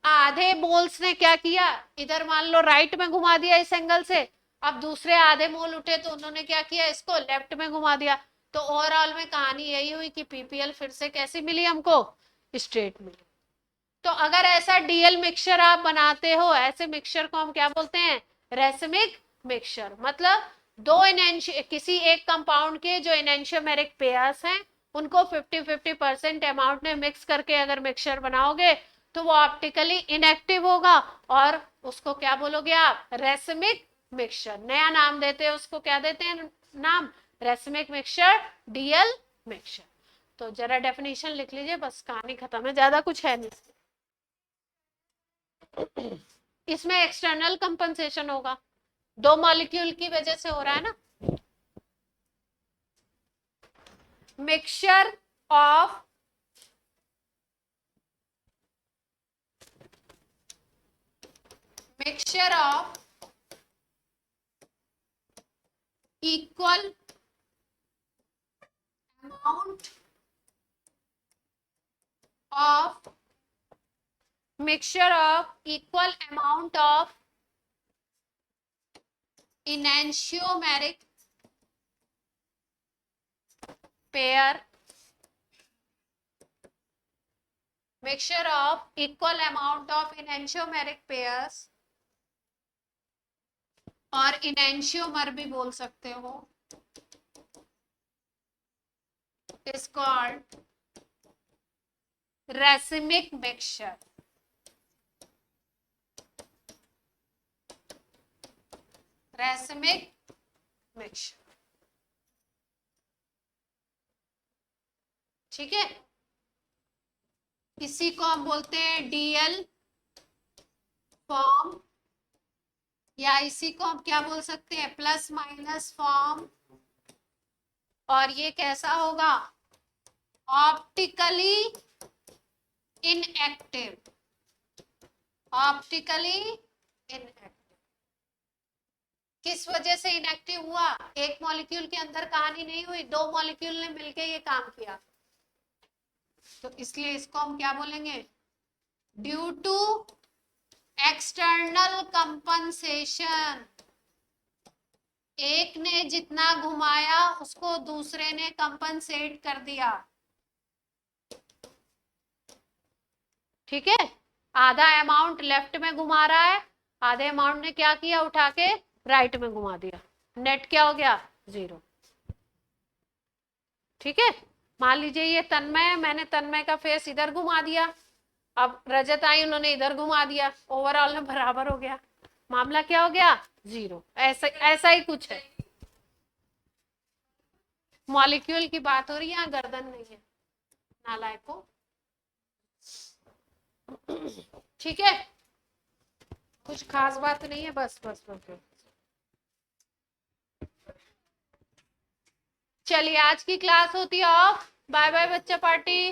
आधे मोल्स ने क्या किया, इधर मान लो राइट में घुमा दिया इस एंगल से, अब दूसरे आधे मोल उठे तो उन्होंने क्या किया, इसको लेफ्ट में घुमा दिया। तो ओवरऑल में कहानी यही हुई कि पीपीएल फिर से कैसी मिली हमको, स्ट्रेट मिली। तो अगर ऐसा डीएल मिक्सचर आप बनाते हो, ऐसे मिक्सचर को हम क्या बोलते हैं, रेसिमिक मिक्सचर। मतलब दो किसी एक कंपाउंड के जो एनेंशियोमेरिक पेयर्स हैं उनको 50-50% अमाउंट में मिक्स करके अगर मिक्सचर बनाओगे तो वो ऑप्टिकली इनएक्टिव होगा, और उसको क्या बोलोगे आप, रेसिमिक मिक्सचर। नया नाम देते हैं उसको, क्या देते हैं नाम, रेसिमिक मिक्सचर, डीएल मिक्सचर। तो जरा डेफिनेशन लिख लीजिए, बस कहानी खत्म है, ज्यादा कुछ है नहीं। इसमें एक्सटर्नल कंपनसेशन होगा, दो मॉलिक्यूल की वजह से हो रहा है ना। Mixture of equal amount of mixture of equal amount of enantiomeric pair, mixture of equal amount of enantiomeric pairs, और enantiomer भी बोल सकते हो, is called racemic mixture। racemic mixture, ठीक है। इसी को हम बोलते हैं डीएल फॉर्म, या इसी को हम क्या बोल सकते हैं, प्लस माइनस फॉर्म। और ये कैसा होगा, ऑप्टिकली इनएक्टिव, ऑप्टिकली इनएक्टिव। किस वजह से इनएक्टिव हुआ, एक मॉलिक्यूल के अंदर कहानी नहीं हुई, दो मॉलिक्यूल ने मिलकर ये काम किया, तो इसलिए इसको हम क्या बोलेंगे, ड्यू टू एक्सटर्नल कंपनसेशन। एक ने जितना घुमाया उसको दूसरे ने कंपनसेट कर दिया, ठीक है। आधा अमाउंट लेफ्ट में घुमा रहा है, आधे अमाउंट ने क्या किया, उठा के राइट में घुमा दिया, नेट क्या हो गया, 0, ठीक है। मान लीजिए ये तन्मय, मैंने तन्मय का फेस इधर घुमा दिया, अब रजत आई उन्होंने इधर घुमा दिया, ओवरऑल में बराबर हो गया, मामला क्या हो गया, 0। ऐसा ही कुछ है, मॉलिक्यूल की बात हो रही है, यहाँ गर्दन नहीं है नालायक को, ठीक है। कुछ खास बात नहीं है, बस बस बस। चलिए आज की क्लास होती है ऑफ, बाय बाय बच्चा पार्टी।